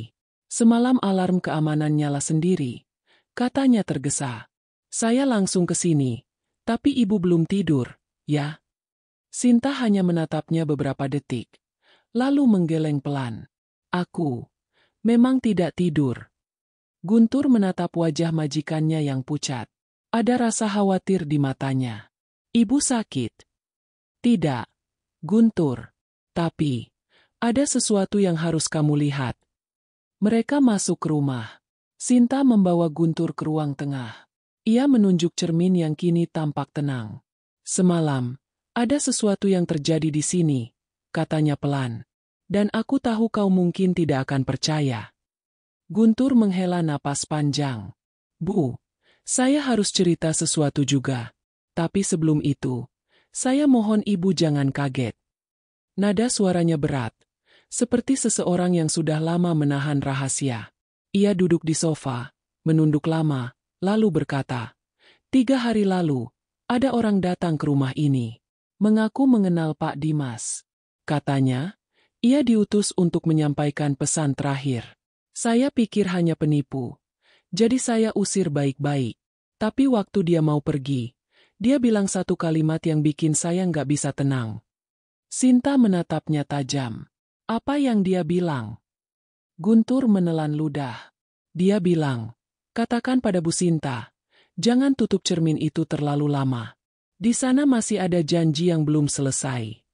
Semalam alarm keamanan nyala sendiri," katanya tergesa. "Saya langsung ke sini, tapi ibu belum tidur, ya?" Sinta hanya menatapnya beberapa detik, lalu menggeleng pelan. "Aku memang tidak tidur." Guntur menatap wajah majikannya yang pucat. Ada rasa khawatir di matanya. "Ibu sakit?" "Tidak, Guntur. Tapi ada sesuatu yang harus kamu lihat." Mereka masuk ke rumah. Sinta membawa Guntur ke ruang tengah. Ia menunjuk cermin yang kini tampak tenang. "Semalam, ada sesuatu yang terjadi di sini," katanya pelan. "Dan aku tahu kau mungkin tidak akan percaya." Guntur menghela napas panjang. "Bu, saya harus cerita sesuatu juga. Tapi sebelum itu, saya mohon ibu jangan kaget." Nada suaranya berat, seperti seseorang yang sudah lama menahan rahasia. Ia duduk di sofa, menunduk lama, lalu berkata, "3 hari lalu, ada orang datang ke rumah ini. Mengaku mengenal Pak Dimas. Katanya, ia diutus untuk menyampaikan pesan terakhir. Saya pikir hanya penipu. Jadi saya usir baik-baik. Tapi waktu dia mau pergi, dia bilang satu kalimat yang bikin saya nggak bisa tenang." Sinta menatapnya tajam. "Apa yang dia bilang?" Guntur menelan ludah. "Dia bilang, katakan pada Bu Sinta, jangan tutup cermin itu terlalu lama. Di sana masih ada janji yang belum selesai."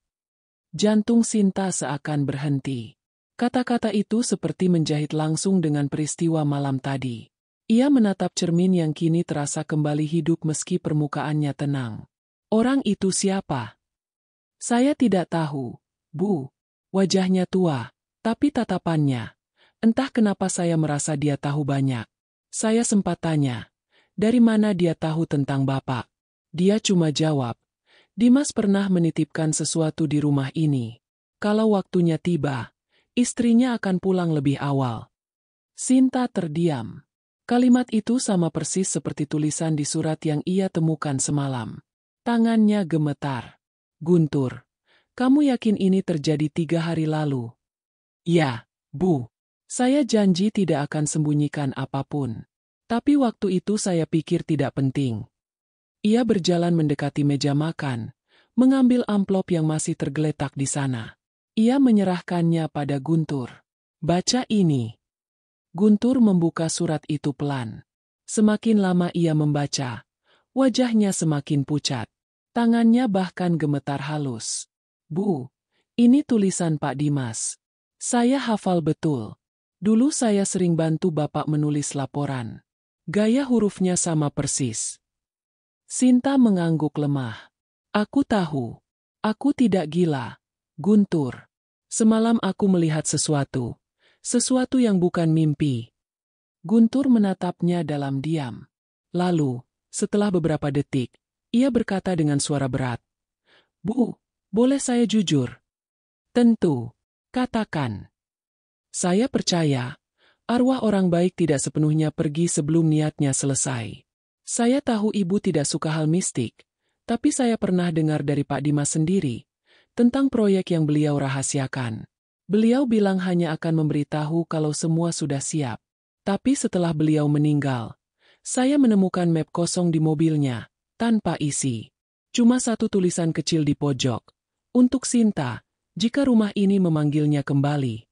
Jantung Sinta seakan berhenti. Kata-kata itu seperti menjahit langsung dengan peristiwa malam tadi. Ia menatap cermin yang kini terasa kembali hidup meski permukaannya tenang. "Orang itu siapa?" "Saya tidak tahu, Bu. Wajahnya tua, tapi tatapannya. Entah kenapa saya merasa dia tahu banyak." Saya sempat tanya, "Dari mana dia tahu tentang Bapak?" Dia cuma jawab, "Dimas pernah menitipkan sesuatu di rumah ini. Kalau waktunya tiba, istrinya akan pulang lebih awal." Sinta terdiam. Kalimat itu sama persis seperti tulisan di surat yang ia temukan semalam. Tangannya gemetar. "Guntur, kamu yakin ini terjadi 3 hari lalu?" "Ya, Bu. Saya janji tidak akan sembunyikan apapun. Tapi waktu itu saya pikir tidak penting." Ia berjalan mendekati meja makan, mengambil amplop yang masih tergeletak di sana. Ia menyerahkannya pada Guntur. "Baca ini." Guntur membuka surat itu pelan. Semakin lama ia membaca, wajahnya semakin pucat. Tangannya bahkan gemetar halus. "Bu, ini tulisan Pak Dimas. Saya hafal betul. Dulu saya sering bantu Bapak menulis laporan. Gaya hurufnya sama persis." Sinta mengangguk lemah. "Aku tahu. Aku tidak gila, Guntur. Semalam aku melihat sesuatu. Sesuatu yang bukan mimpi." Guntur menatapnya dalam diam. Lalu, setelah beberapa detik, ia berkata dengan suara berat, "Bu, boleh saya jujur?" "Tentu. Katakan." "Saya percaya, arwah orang baik tidak sepenuhnya pergi sebelum niatnya selesai. Saya tahu ibu tidak suka hal mistik, tapi saya pernah dengar dari Pak Dimas sendiri, tentang proyek yang beliau rahasiakan. Beliau bilang hanya akan memberitahu kalau semua sudah siap. Tapi setelah beliau meninggal, saya menemukan map kosong di mobilnya, tanpa isi. Cuma satu tulisan kecil di pojok. Untuk Sinta, jika rumah ini memanggilnya kembali.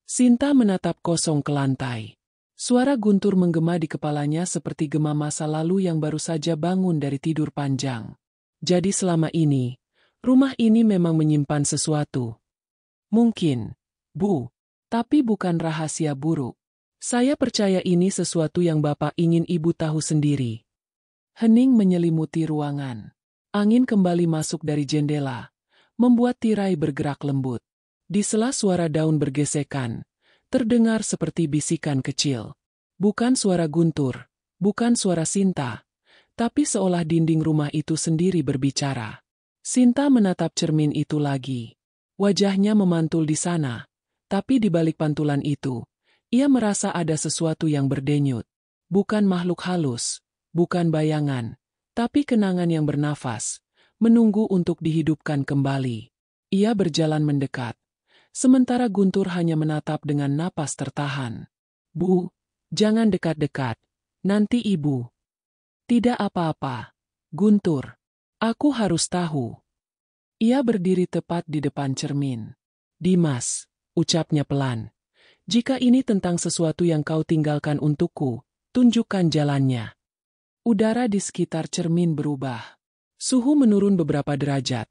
Sinta menatap kosong ke lantai. Suara guntur menggema di kepalanya seperti gema masa lalu yang baru saja bangun dari tidur panjang. Jadi selama ini, rumah ini memang menyimpan sesuatu. Mungkin, Bu, tapi bukan rahasia buruk. Saya percaya ini sesuatu yang Bapak ingin Ibu tahu sendiri. Hening menyelimuti ruangan. Angin kembali masuk dari jendela, membuat tirai bergerak lembut. Di sela suara daun bergesekan, terdengar seperti bisikan kecil. Bukan suara guntur, bukan suara Sinta, tapi seolah dinding rumah itu sendiri berbicara. Sinta menatap cermin itu lagi. Wajahnya memantul di sana, tapi di balik pantulan itu, ia merasa ada sesuatu yang berdenyut. Bukan makhluk halus, bukan bayangan, tapi kenangan yang bernafas, menunggu untuk dihidupkan kembali. Ia berjalan mendekat, sementara Guntur hanya menatap dengan napas tertahan. Bu, jangan dekat-dekat, nanti Ibu. Tidak apa-apa, Guntur. Aku harus tahu. Ia berdiri tepat di depan cermin. Dimas, ucapnya pelan. Jika ini tentang sesuatu yang kau tinggalkan untukku, tunjukkan jalannya. Udara di sekitar cermin berubah. Suhu menurun beberapa derajat.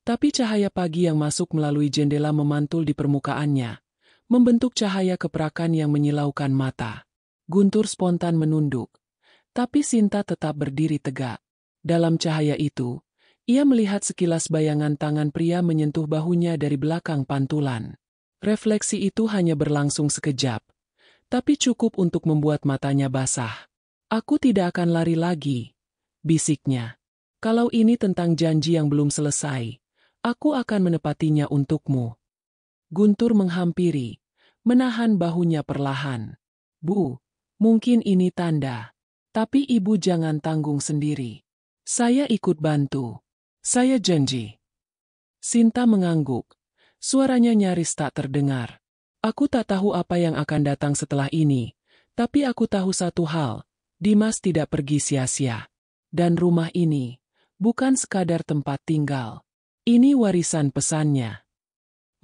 Tapi cahaya pagi yang masuk melalui jendela memantul di permukaannya, membentuk cahaya keperakan yang menyilaukan mata. Guntur spontan menunduk. Tapi Sinta tetap berdiri tegak. Dalam cahaya itu, ia melihat sekilas bayangan tangan pria menyentuh bahunya dari belakang pantulan. Refleksi itu hanya berlangsung sekejap, tapi cukup untuk membuat matanya basah. Aku tidak akan lari lagi, bisiknya. Kalau ini tentang janji yang belum selesai, aku akan menepatinya untukmu. Guntur menghampiri, menahan bahunya perlahan. Bu, mungkin ini tanda, tapi Ibu jangan tanggung sendiri. Saya ikut bantu. Saya janji. Sinta mengangguk. Suaranya nyaris tak terdengar. Aku tak tahu apa yang akan datang setelah ini, tapi aku tahu satu hal, Dimas tidak pergi sia-sia. Dan rumah ini, bukan sekadar tempat tinggal. Ini warisan pesannya.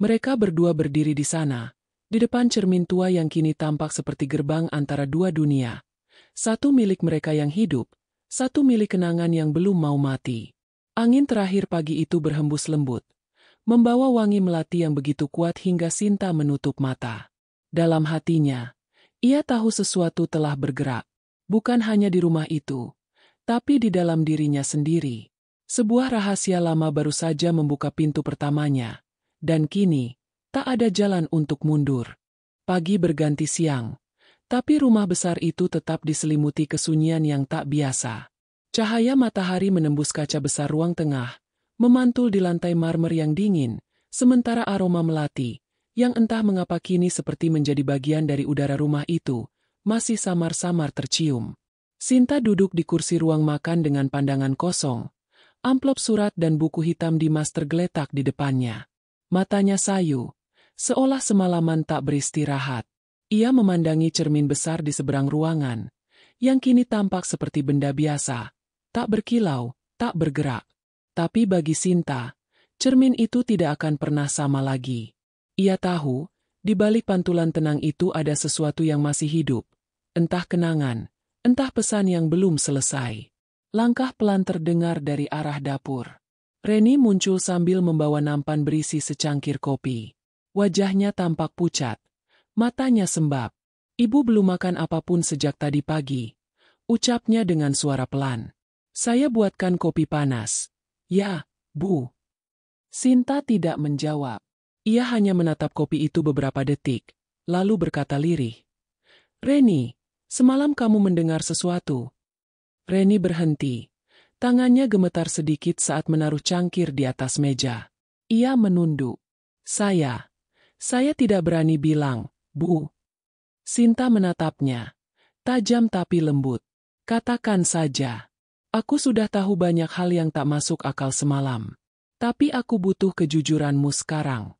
Mereka berdua berdiri di sana, di depan cermin tua yang kini tampak seperti gerbang antara dua dunia. Satu milik mereka yang hidup, satu milik kenangan yang belum mau mati. Angin terakhir pagi itu berhembus lembut, membawa wangi melati yang begitu kuat hingga Sinta menutup mata. Dalam hatinya, ia tahu sesuatu telah bergerak, bukan hanya di rumah itu, tapi di dalam dirinya sendiri. Sebuah rahasia lama baru saja membuka pintu pertamanya, dan kini, tak ada jalan untuk mundur. Pagi berganti siang, tapi rumah besar itu tetap diselimuti kesunyian yang tak biasa. Cahaya matahari menembus kaca besar ruang tengah, memantul di lantai marmer yang dingin, sementara aroma melati, yang entah mengapa kini seperti menjadi bagian dari udara rumah itu, masih samar-samar tercium. Sinta duduk di kursi ruang makan dengan pandangan kosong, amplop surat dan buku hitam Dimas tergeletak di depannya. Matanya sayu, seolah semalaman tak beristirahat. Ia memandangi cermin besar di seberang ruangan, yang kini tampak seperti benda biasa, tak berkilau, tak bergerak. Tapi bagi Sinta, cermin itu tidak akan pernah sama lagi. Ia tahu, di balik pantulan tenang itu ada sesuatu yang masih hidup. Entah kenangan, entah pesan yang belum selesai. Langkah pelan terdengar dari arah dapur. Reni muncul sambil membawa nampan berisi secangkir kopi. Wajahnya tampak pucat, matanya sembab. Ibu belum makan apapun sejak tadi pagi, ucapnya dengan suara pelan. Saya buatkan kopi panas. Ya, Bu. Sinta tidak menjawab. Ia hanya menatap kopi itu beberapa detik, lalu berkata lirih. Reni, semalam kamu mendengar sesuatu. Reni berhenti. Tangannya gemetar sedikit saat menaruh cangkir di atas meja. Ia menunduk. Saya tidak berani bilang, Bu. Sinta menatapnya. Tajam tapi lembut. Katakan saja. Aku sudah tahu banyak hal yang tak masuk akal semalam. Tapi aku butuh kejujuranmu sekarang.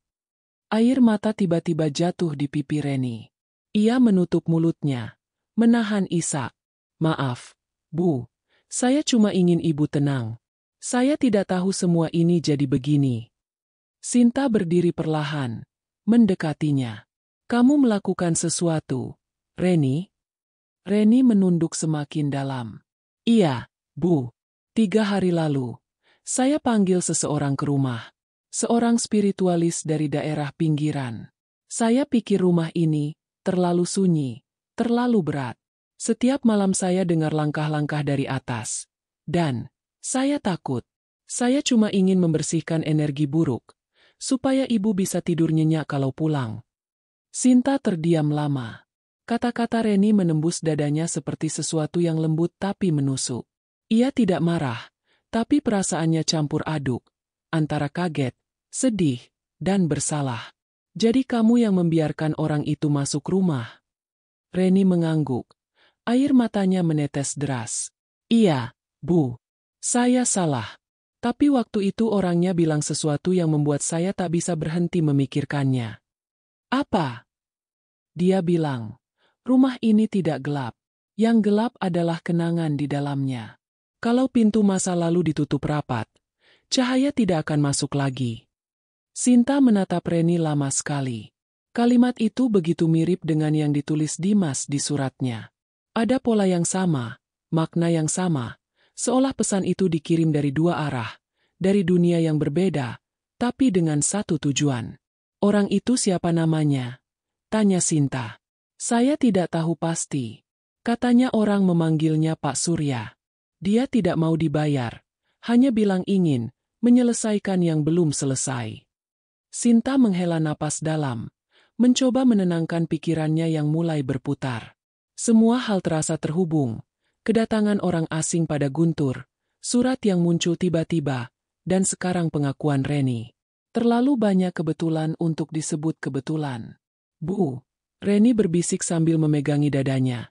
Air mata tiba-tiba jatuh di pipi Reni. Ia menutup mulutnya, menahan isak. Maaf, Bu. Saya cuma ingin Ibu tenang. Saya tidak tahu semua ini jadi begini. Sinta berdiri perlahan, mendekatinya. Kamu melakukan sesuatu, Reni? Reni menunduk semakin dalam. Iya, Bu. 3 hari lalu, saya panggil seseorang ke rumah. Seorang spiritualis dari daerah pinggiran. Saya pikir rumah ini terlalu sunyi, terlalu berat. Setiap malam saya dengar langkah-langkah dari atas. Dan saya takut. Saya cuma ingin membersihkan energi buruk, supaya Ibu bisa tidur nyenyak kalau pulang. Sinta terdiam lama. Kata-kata Reni menembus dadanya seperti sesuatu yang lembut tapi menusuk. Ia tidak marah, tapi perasaannya campur aduk, antara kaget, sedih, dan bersalah. Jadi kamu yang membiarkan orang itu masuk rumah? Reni mengangguk. Air matanya menetes deras. Iya, Bu. Saya salah. Tapi waktu itu orangnya bilang sesuatu yang membuat saya tak bisa berhenti memikirkannya. Apa? Dia bilang, rumah ini tidak gelap. Yang gelap adalah kenangan di dalamnya. Kalau pintu masa lalu ditutup rapat, cahaya tidak akan masuk lagi. Sinta menatap Reni lama sekali. Kalimat itu begitu mirip dengan yang ditulis Dimas di suratnya. Ada pola yang sama, makna yang sama, seolah pesan itu dikirim dari dua arah, dari dunia yang berbeda, tapi dengan satu tujuan. Orang itu siapa namanya? Tanya Sinta. Saya tidak tahu pasti. Katanya orang memanggilnya Pak Surya. Dia tidak mau dibayar, hanya bilang ingin menyelesaikan yang belum selesai. Sinta menghela napas dalam, mencoba menenangkan pikirannya yang mulai berputar. Semua hal terasa terhubung, kedatangan orang asing pada Guntur, surat yang muncul tiba-tiba, dan sekarang pengakuan Reni. Terlalu banyak kebetulan untuk disebut kebetulan. Bu, Reni berbisik sambil memegangi dadanya.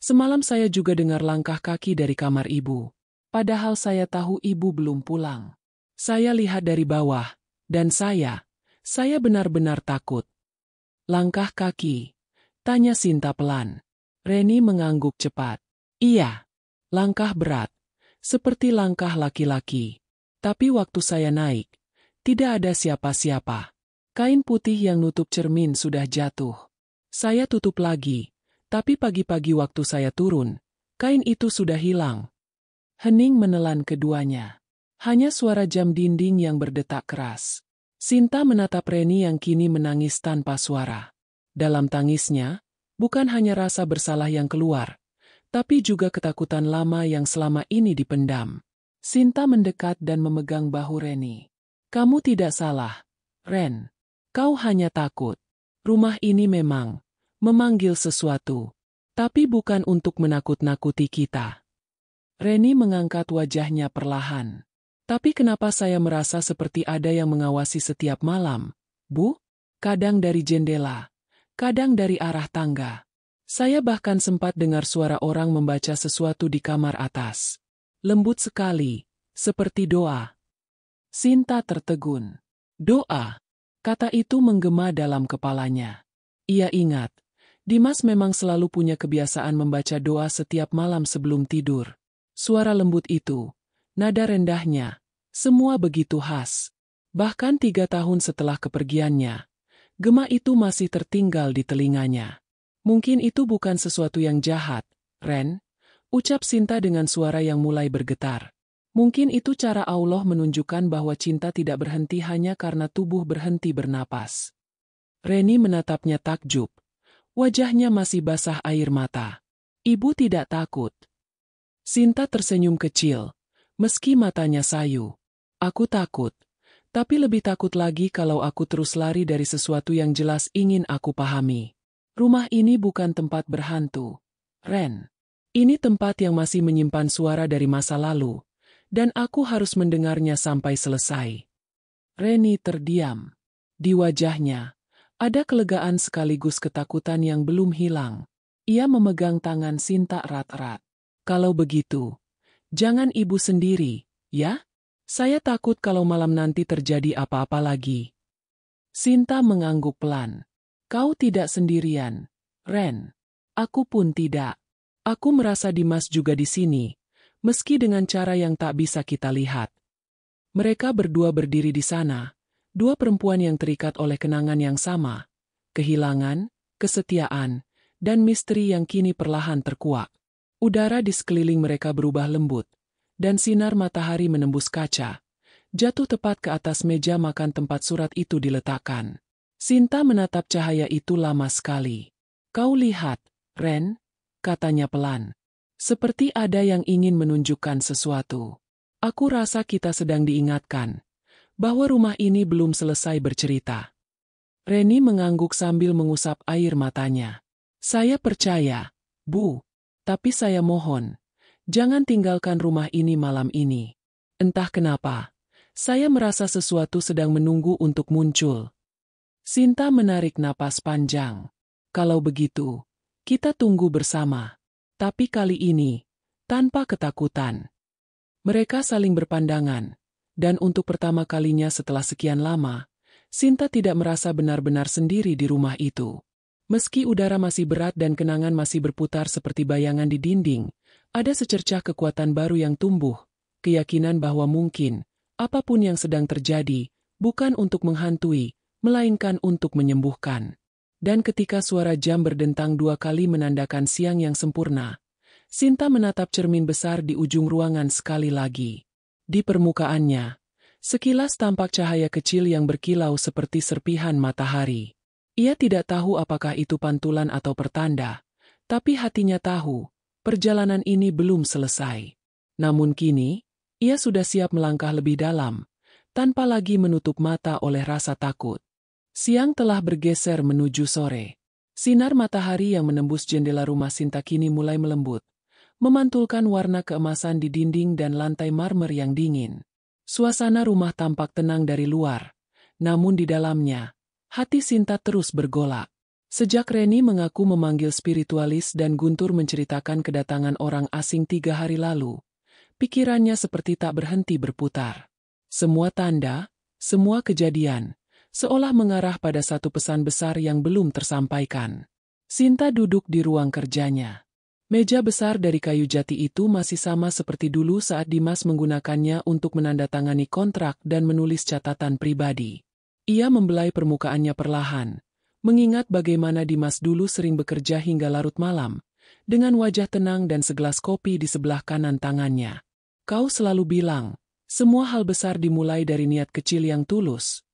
Semalam saya juga dengar langkah kaki dari kamar Ibu. Padahal saya tahu Ibu belum pulang. Saya lihat dari bawah, dan saya benar-benar takut. Langkah kaki? Tanya Sinta pelan. Reni mengangguk cepat. Iya, langkah berat, seperti langkah laki-laki. Tapi waktu saya naik, tidak ada siapa-siapa. Kain putih yang nutup cermin sudah jatuh. Saya tutup lagi, tapi pagi-pagi waktu saya turun, kain itu sudah hilang. Hening menelan keduanya. Hanya suara jam dinding yang berdetak keras. Sinta menatap Reni yang kini menangis tanpa suara. Dalam tangisnya, bukan hanya rasa bersalah yang keluar, tapi juga ketakutan lama yang selama ini dipendam. Sinta mendekat dan memegang bahu Reni. Kamu tidak salah, Ren. Kau hanya takut. Rumah ini memang memanggil sesuatu, tapi bukan untuk menakut-nakuti kita. Reni mengangkat wajahnya perlahan. Tapi kenapa saya merasa seperti ada yang mengawasi setiap malam, Bu? Kadang dari jendela, kadang dari arah tangga. Saya bahkan sempat dengar suara orang membaca sesuatu di kamar atas. Lembut sekali, seperti doa. Sinta tertegun. Doa. Kata itu menggema dalam kepalanya. Ia ingat, Dimas memang selalu punya kebiasaan membaca doa setiap malam sebelum tidur. Suara lembut itu, nada rendahnya, semua begitu khas. Bahkan 3 tahun setelah kepergiannya, gema itu masih tertinggal di telinganya. Mungkin itu bukan sesuatu yang jahat, Ren, ucap Sinta dengan suara yang mulai bergetar. Mungkin itu cara Allah menunjukkan bahwa cinta tidak berhenti hanya karena tubuh berhenti bernapas. Reni menatapnya takjub. Wajahnya masih basah air mata. Ibu tidak takut. Sinta tersenyum kecil, meski matanya sayu. Aku takut. Tapi lebih takut lagi kalau aku terus lari dari sesuatu yang jelas ingin aku pahami. Rumah ini bukan tempat berhantu, Ren. Ini tempat yang masih menyimpan suara dari masa lalu, dan aku harus mendengarnya sampai selesai. Reni terdiam. Di wajahnya, ada kelegaan sekaligus ketakutan yang belum hilang. Ia memegang tangan Sinta erat-erat. Kalau begitu, jangan Ibu sendiri, ya? Saya takut kalau malam nanti terjadi apa-apa lagi. Sinta mengangguk pelan. Kau tidak sendirian, Ren. Aku pun tidak. Aku merasa Dimas juga di sini, meski dengan cara yang tak bisa kita lihat. Mereka berdua berdiri di sana, dua perempuan yang terikat oleh kenangan yang sama, kehilangan, kesetiaan, dan misteri yang kini perlahan terkuak. Udara di sekeliling mereka berubah lembut, dan sinar matahari menembus kaca, jatuh tepat ke atas meja makan tempat surat itu diletakkan. Sinta menatap cahaya itu lama sekali. Kau lihat, Ren, katanya pelan. Seperti ada yang ingin menunjukkan sesuatu. Aku rasa kita sedang diingatkan bahwa rumah ini belum selesai bercerita. Reni mengangguk sambil mengusap air matanya. Saya percaya, Bu. Tapi saya mohon, jangan tinggalkan rumah ini malam ini. Entah kenapa, saya merasa sesuatu sedang menunggu untuk muncul. Sinta menarik napas panjang. Kalau begitu, kita tunggu bersama. Tapi kali ini, tanpa ketakutan. Mereka saling berpandangan, dan untuk pertama kalinya setelah sekian lama, Sinta tidak merasa benar-benar sendiri di rumah itu. Meski udara masih berat dan kenangan masih berputar seperti bayangan di dinding, ada secercah kekuatan baru yang tumbuh, keyakinan bahwa mungkin, apapun yang sedang terjadi, bukan untuk menghantui, melainkan untuk menyembuhkan. Dan ketika suara jam berdentang 2 kali menandakan siang yang sempurna, Sinta menatap cermin besar di ujung ruangan sekali lagi. Di permukaannya, sekilas tampak cahaya kecil yang berkilau seperti serpihan matahari. Ia tidak tahu apakah itu pantulan atau pertanda, tapi hatinya tahu, perjalanan ini belum selesai. Namun kini, ia sudah siap melangkah lebih dalam, tanpa lagi menutup mata oleh rasa takut. Siang telah bergeser menuju sore. Sinar matahari yang menembus jendela rumah Sinta kini mulai melembut, memantulkan warna keemasan di dinding dan lantai marmer yang dingin. Suasana rumah tampak tenang dari luar, namun di dalamnya, hati Sinta terus bergolak. Sejak Reni mengaku memanggil spiritualis dan Guntur menceritakan kedatangan orang asing 3 hari lalu, pikirannya seperti tak berhenti berputar. Semua tanda, semua kejadian, seolah mengarah pada satu pesan besar yang belum tersampaikan. Sinta duduk di ruang kerjanya. Meja besar dari kayu jati itu masih sama seperti dulu saat Dimas menggunakannya untuk menandatangani kontrak dan menulis catatan pribadi. Ia membelai permukaannya perlahan, mengingat bagaimana Dimas dulu sering bekerja hingga larut malam, dengan wajah tenang dan segelas kopi di sebelah kanan tangannya. Kau selalu bilang, semua hal besar dimulai dari niat kecil yang tulus.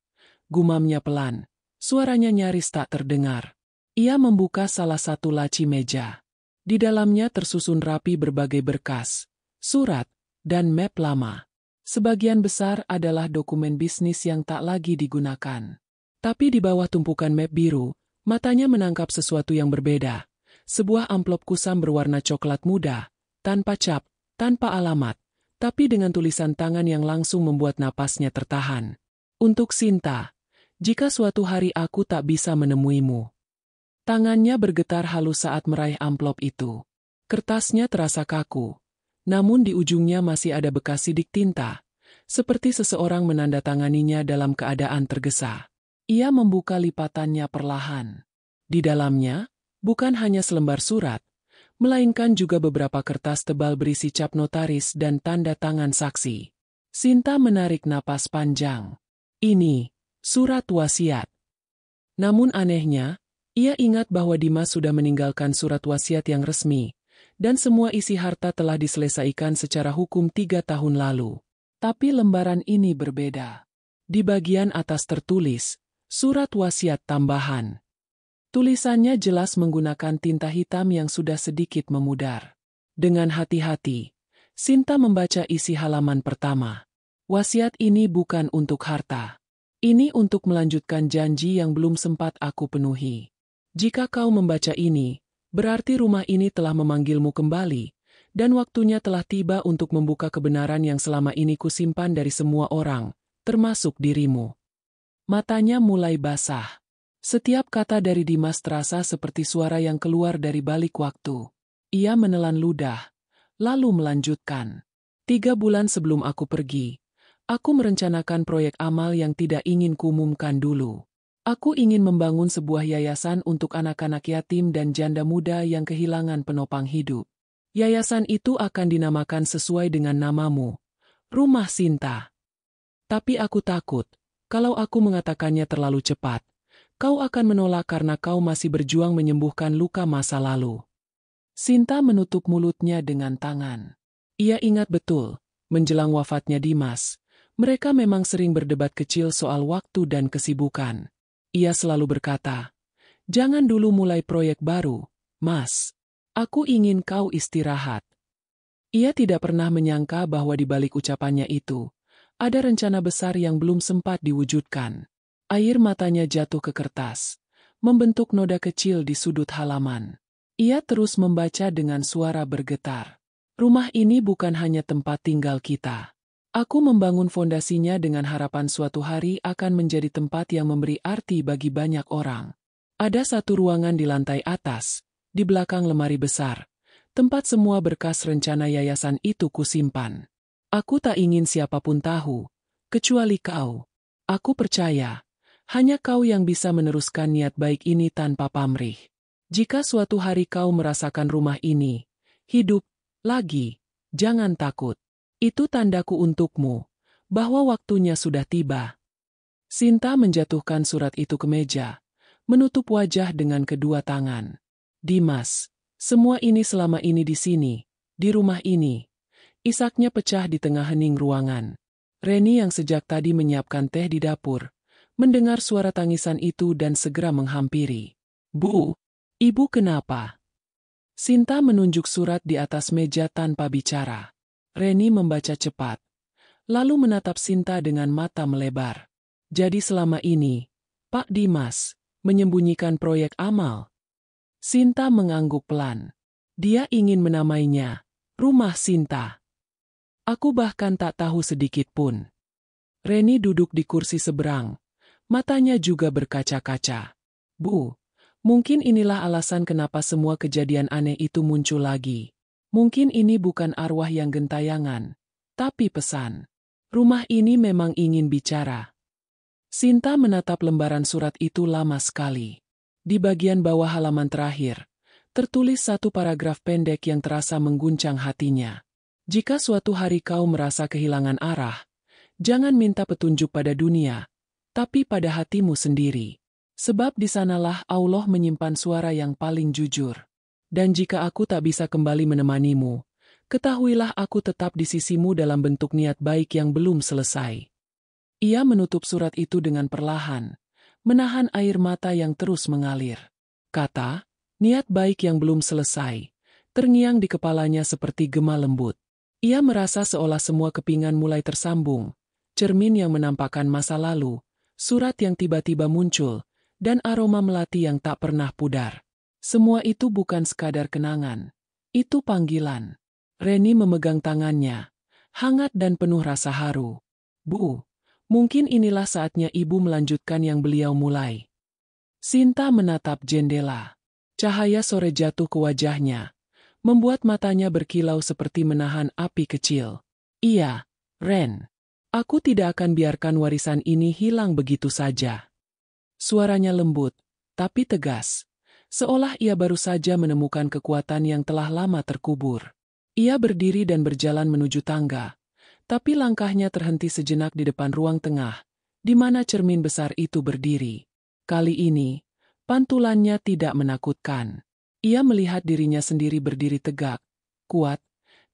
Gumamnya pelan, suaranya nyaris tak terdengar. Ia membuka salah satu laci meja. Di dalamnya tersusun rapi berbagai berkas, surat, dan map lama. Sebagian besar adalah dokumen bisnis yang tak lagi digunakan. Tapi di bawah tumpukan map biru, matanya menangkap sesuatu yang berbeda. Sebuah amplop kusam berwarna coklat muda, tanpa cap, tanpa alamat, tapi dengan tulisan tangan yang langsung membuat napasnya tertahan. Untuk Sinta, jika suatu hari aku tak bisa menemuimu. Tangannya bergetar halus saat meraih amplop itu. Kertasnya terasa kaku, namun di ujungnya masih ada bekas sidik tinta, seperti seseorang menandatanganinya dalam keadaan tergesa. Ia membuka lipatannya perlahan. Di dalamnya, bukan hanya selembar surat, melainkan juga beberapa kertas tebal berisi cap notaris dan tanda tangan saksi. Sinta menarik napas panjang. Ini, surat wasiat. Namun anehnya, ia ingat bahwa Dimas sudah meninggalkan surat wasiat yang resmi, dan semua isi harta telah diselesaikan secara hukum 3 tahun lalu. Tapi lembaran ini berbeda. Di bagian atas tertulis, surat wasiat tambahan. Tulisannya jelas menggunakan tinta hitam yang sudah sedikit memudar. Dengan hati-hati, Sinta membaca isi halaman pertama. Wasiat ini bukan untuk harta. Ini untuk melanjutkan janji yang belum sempat aku penuhi. Jika kau membaca ini, berarti rumah ini telah memanggilmu kembali, dan waktunya telah tiba untuk membuka kebenaran yang selama ini kusimpan dari semua orang, termasuk dirimu. Matanya mulai basah. Setiap kata dari Dimas terasa seperti suara yang keluar dari balik waktu. Ia menelan ludah, lalu melanjutkan. 3 bulan sebelum aku pergi, aku merencanakan proyek amal yang tidak ingin kuumumkan dulu. Aku ingin membangun sebuah yayasan untuk anak-anak yatim dan janda muda yang kehilangan penopang hidup. Yayasan itu akan dinamakan sesuai dengan namamu, Rumah Sinta. Tapi aku takut, kalau aku mengatakannya terlalu cepat, kau akan menolak karena kau masih berjuang menyembuhkan luka masa lalu. Sinta menutup mulutnya dengan tangan. Ia ingat betul, menjelang wafatnya Dimas, mereka memang sering berdebat kecil soal waktu dan kesibukan. Ia selalu berkata, "Jangan dulu mulai proyek baru, Mas. Aku ingin kau istirahat." Ia tidak pernah menyangka bahwa di balik ucapannya itu, ada rencana besar yang belum sempat diwujudkan. Air matanya jatuh ke kertas, membentuk noda kecil di sudut halaman. Ia terus membaca dengan suara bergetar. Rumah ini bukan hanya tempat tinggal kita. Aku membangun fondasinya dengan harapan suatu hari akan menjadi tempat yang memberi arti bagi banyak orang. Ada satu ruangan di lantai atas, di belakang lemari besar, tempat semua berkas rencana yayasan itu kusimpan. Aku tak ingin siapapun tahu, kecuali kau. Aku percaya, hanya kau yang bisa meneruskan niat baik ini tanpa pamrih. Jika suatu hari kau merasakan rumah ini hidup lagi, jangan takut. Itu tandaku untukmu, bahwa waktunya sudah tiba. Sinta menjatuhkan surat itu ke meja, menutup wajah dengan kedua tangan. Dimas, semua ini selama ini di sini, di rumah ini. Isaknya pecah di tengah hening ruangan. Reni yang sejak tadi menyiapkan teh di dapur, mendengar suara tangisan itu dan segera menghampiri. Bu, ibu kenapa? Sinta menunjuk surat di atas meja tanpa bicara. Reni membaca cepat, lalu menatap Sinta dengan mata melebar. Jadi selama ini, Pak Dimas, menyembunyikan proyek amal. Sinta mengangguk pelan. Dia ingin menamainya Rumah Sinta. Aku bahkan tak tahu sedikit pun. Reni duduk di kursi seberang, matanya juga berkaca-kaca. Bu, mungkin inilah alasan kenapa semua kejadian aneh itu muncul lagi. Mungkin ini bukan arwah yang gentayangan, tapi pesan. Rumah ini memang ingin bicara. Sinta menatap lembaran surat itu lama sekali. Di bagian bawah halaman terakhir, tertulis satu paragraf pendek yang terasa mengguncang hatinya. Jika suatu hari kau merasa kehilangan arah, jangan minta petunjuk pada dunia, tapi pada hatimu sendiri. Sebab di sanalah Allah menyimpan suara yang paling jujur. Dan jika aku tak bisa kembali menemanimu, ketahuilah aku tetap di sisimu dalam bentuk niat baik yang belum selesai. Ia menutup surat itu dengan perlahan, menahan air mata yang terus mengalir. Kata, niat baik yang belum selesai, terngiang di kepalanya seperti gema lembut. Ia merasa seolah semua kepingan mulai tersambung, cermin yang menampakkan masa lalu, surat yang tiba-tiba muncul, dan aroma melati yang tak pernah pudar. Semua itu bukan sekadar kenangan. Itu panggilan. Reni memegang tangannya, hangat dan penuh rasa haru. Bu, mungkin inilah saatnya ibu melanjutkan yang beliau mulai. Sinta menatap jendela. Cahaya sore jatuh ke wajahnya, membuat matanya berkilau seperti menahan api kecil. Iya, Ren. Aku tidak akan biarkan warisan ini hilang begitu saja. Suaranya lembut, tapi tegas. Seolah ia baru saja menemukan kekuatan yang telah lama terkubur. Ia berdiri dan berjalan menuju tangga, tapi langkahnya terhenti sejenak di depan ruang tengah, di mana cermin besar itu berdiri. Kali ini, pantulannya tidak menakutkan. Ia melihat dirinya sendiri berdiri tegak, kuat,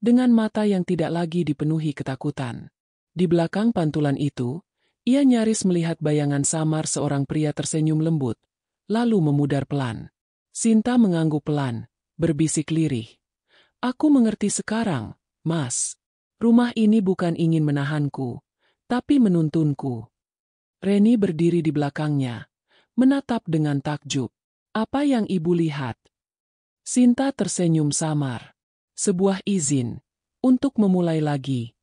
dengan mata yang tidak lagi dipenuhi ketakutan. Di belakang pantulan itu, ia nyaris melihat bayangan samar seorang pria tersenyum lembut, lalu memudar pelan. Sinta mengangguk pelan, berbisik lirih. Aku mengerti sekarang, Mas. Rumah ini bukan ingin menahanku, tapi menuntunku. Reni berdiri di belakangnya, menatap dengan takjub. Apa yang ibu lihat? Sinta tersenyum samar. Sebuah izin, untuk memulai lagi.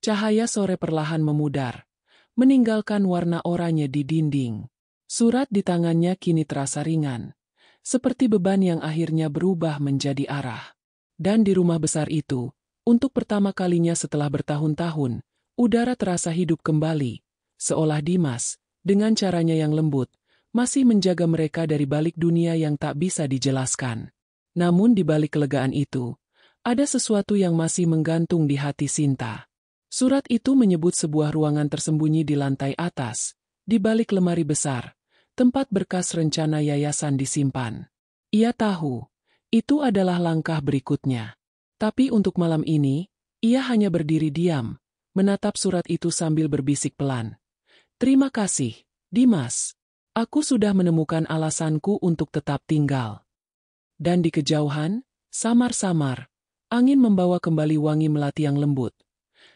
Cahaya sore perlahan memudar, meninggalkan warna oranye di dinding. Surat di tangannya kini terasa ringan, seperti beban yang akhirnya berubah menjadi arah. Dan di rumah besar itu, untuk pertama kalinya setelah bertahun-tahun, udara terasa hidup kembali, seolah Dimas, dengan caranya yang lembut, masih menjaga mereka dari balik dunia yang tak bisa dijelaskan. Namun di balik kelegaan itu, ada sesuatu yang masih menggantung di hati Sinta. Surat itu menyebut sebuah ruangan tersembunyi di lantai atas, di balik lemari besar, tempat berkas rencana yayasan disimpan. Ia tahu, itu adalah langkah berikutnya. Tapi untuk malam ini, ia hanya berdiri diam, menatap surat itu sambil berbisik pelan. Terima kasih, Dimas. Aku sudah menemukan alasanku untuk tetap tinggal. Dan di kejauhan, samar-samar, angin membawa kembali wangi melati yang lembut.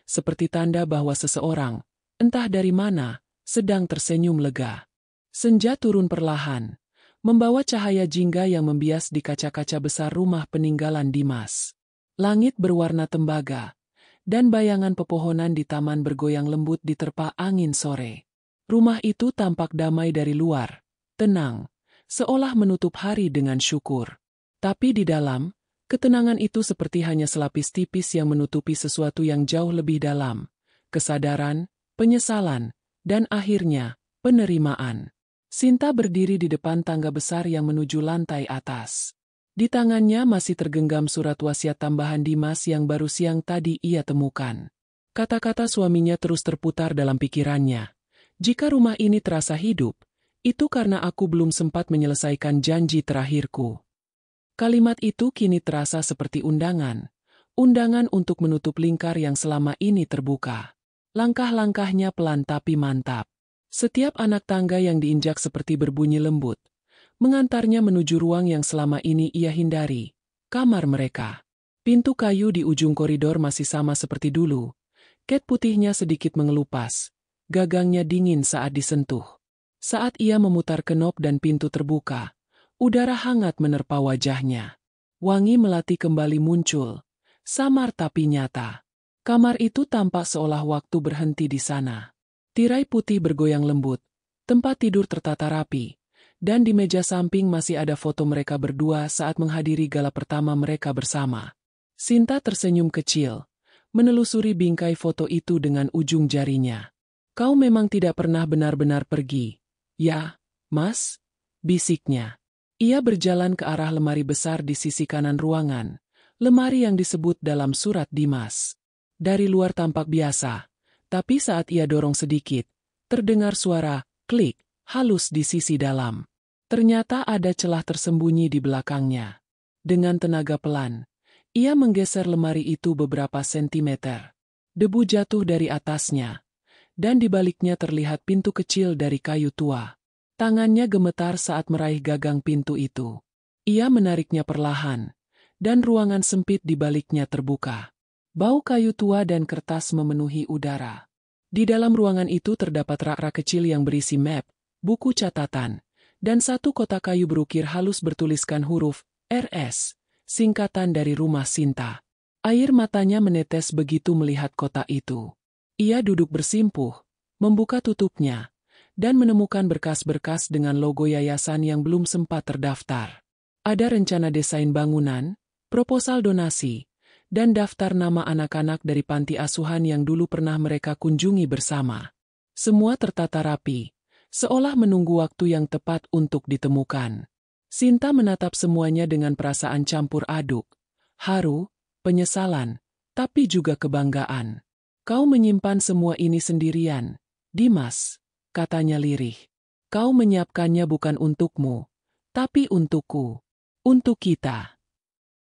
Seperti tanda bahwa seseorang, entah dari mana, sedang tersenyum lega. Senja turun perlahan, membawa cahaya jingga yang membias di kaca-kaca besar rumah peninggalan Dimas. Langit berwarna tembaga, dan bayangan pepohonan di taman bergoyang lembut diterpa angin sore. Rumah itu tampak damai dari luar, tenang, seolah menutup hari dengan syukur. Tapi di dalam, ketenangan itu seperti hanya selapis tipis yang menutupi sesuatu yang jauh lebih dalam. Kesadaran, penyesalan, dan akhirnya, penerimaan. Sinta berdiri di depan tangga besar yang menuju lantai atas. Di tangannya masih tergenggam surat wasiat tambahan Dimas yang baru siang tadi ia temukan. Kata-kata suaminya terus terputar dalam pikirannya. Jika rumah ini terasa hidup, itu karena aku belum sempat menyelesaikan janji terakhirku. Kalimat itu kini terasa seperti undangan. Undangan untuk menutup lingkar yang selama ini terbuka. Langkah-langkahnya pelan tapi mantap. Setiap anak tangga yang diinjak seperti berbunyi lembut. Mengantarnya menuju ruang yang selama ini ia hindari, kamar mereka. Pintu kayu di ujung koridor masih sama seperti dulu. Cat putihnya sedikit mengelupas. Gagangnya dingin saat disentuh. Saat ia memutar kenop dan pintu terbuka, udara hangat menerpa wajahnya. Wangi melati kembali muncul, samar tapi nyata. Kamar itu tampak seolah waktu berhenti di sana. Tirai putih bergoyang lembut, tempat tidur tertata rapi. Dan di meja samping masih ada foto mereka berdua saat menghadiri gala pertama mereka bersama. Sinta tersenyum kecil, menelusuri bingkai foto itu dengan ujung jarinya. Kau memang tidak pernah benar-benar pergi, ya, Mas? Bisiknya. Ia berjalan ke arah lemari besar di sisi kanan ruangan, lemari yang disebut dalam surat Dimas. Dari luar tampak biasa, tapi saat ia dorong sedikit, terdengar suara klik halus di sisi dalam. Ternyata ada celah tersembunyi di belakangnya. Dengan tenaga pelan, ia menggeser lemari itu beberapa sentimeter. Debu jatuh dari atasnya, dan di baliknya terlihat pintu kecil dari kayu tua. Tangannya gemetar saat meraih gagang pintu itu. Ia menariknya perlahan, dan ruangan sempit di baliknya terbuka. Bau kayu tua dan kertas memenuhi udara. Di dalam ruangan itu terdapat rak-rak kecil yang berisi map, buku catatan, dan satu kotak kayu berukir halus bertuliskan huruf RS, singkatan dari rumah Sinta. Air matanya menetes begitu melihat kotak itu. Ia duduk bersimpuh, membuka tutupnya, dan menemukan berkas-berkas dengan logo yayasan yang belum sempat terdaftar. Ada rencana desain bangunan, proposal donasi, dan daftar nama anak-anak dari panti asuhan yang dulu pernah mereka kunjungi bersama. Semua tertata rapi, seolah menunggu waktu yang tepat untuk ditemukan. Sinta menatap semuanya dengan perasaan campur aduk, haru, penyesalan, tapi juga kebanggaan. Kau menyimpan semua ini sendirian, Dimas, katanya lirih. Kau menyiapkannya bukan untukmu, tapi untukku, untuk kita.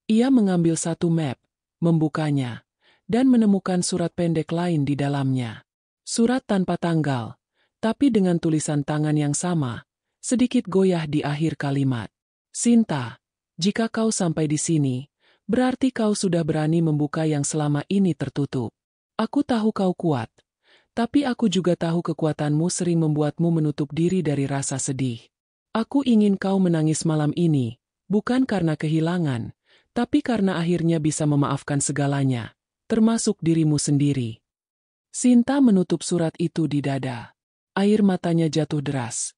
Ia mengambil satu map, membukanya, dan menemukan surat pendek lain di dalamnya. Surat tanpa tanggal, tapi dengan tulisan tangan yang sama, sedikit goyah di akhir kalimat. Sinta, jika kau sampai di sini, berarti kau sudah berani membuka yang selama ini tertutup. Aku tahu kau kuat, tapi aku juga tahu kekuatanmu sering membuatmu menutup diri dari rasa sedih. Aku ingin kau menangis malam ini, bukan karena kehilangan, tapi karena akhirnya bisa memaafkan segalanya, termasuk dirimu sendiri. Sinta menutup surat itu di dada. Air matanya jatuh deras.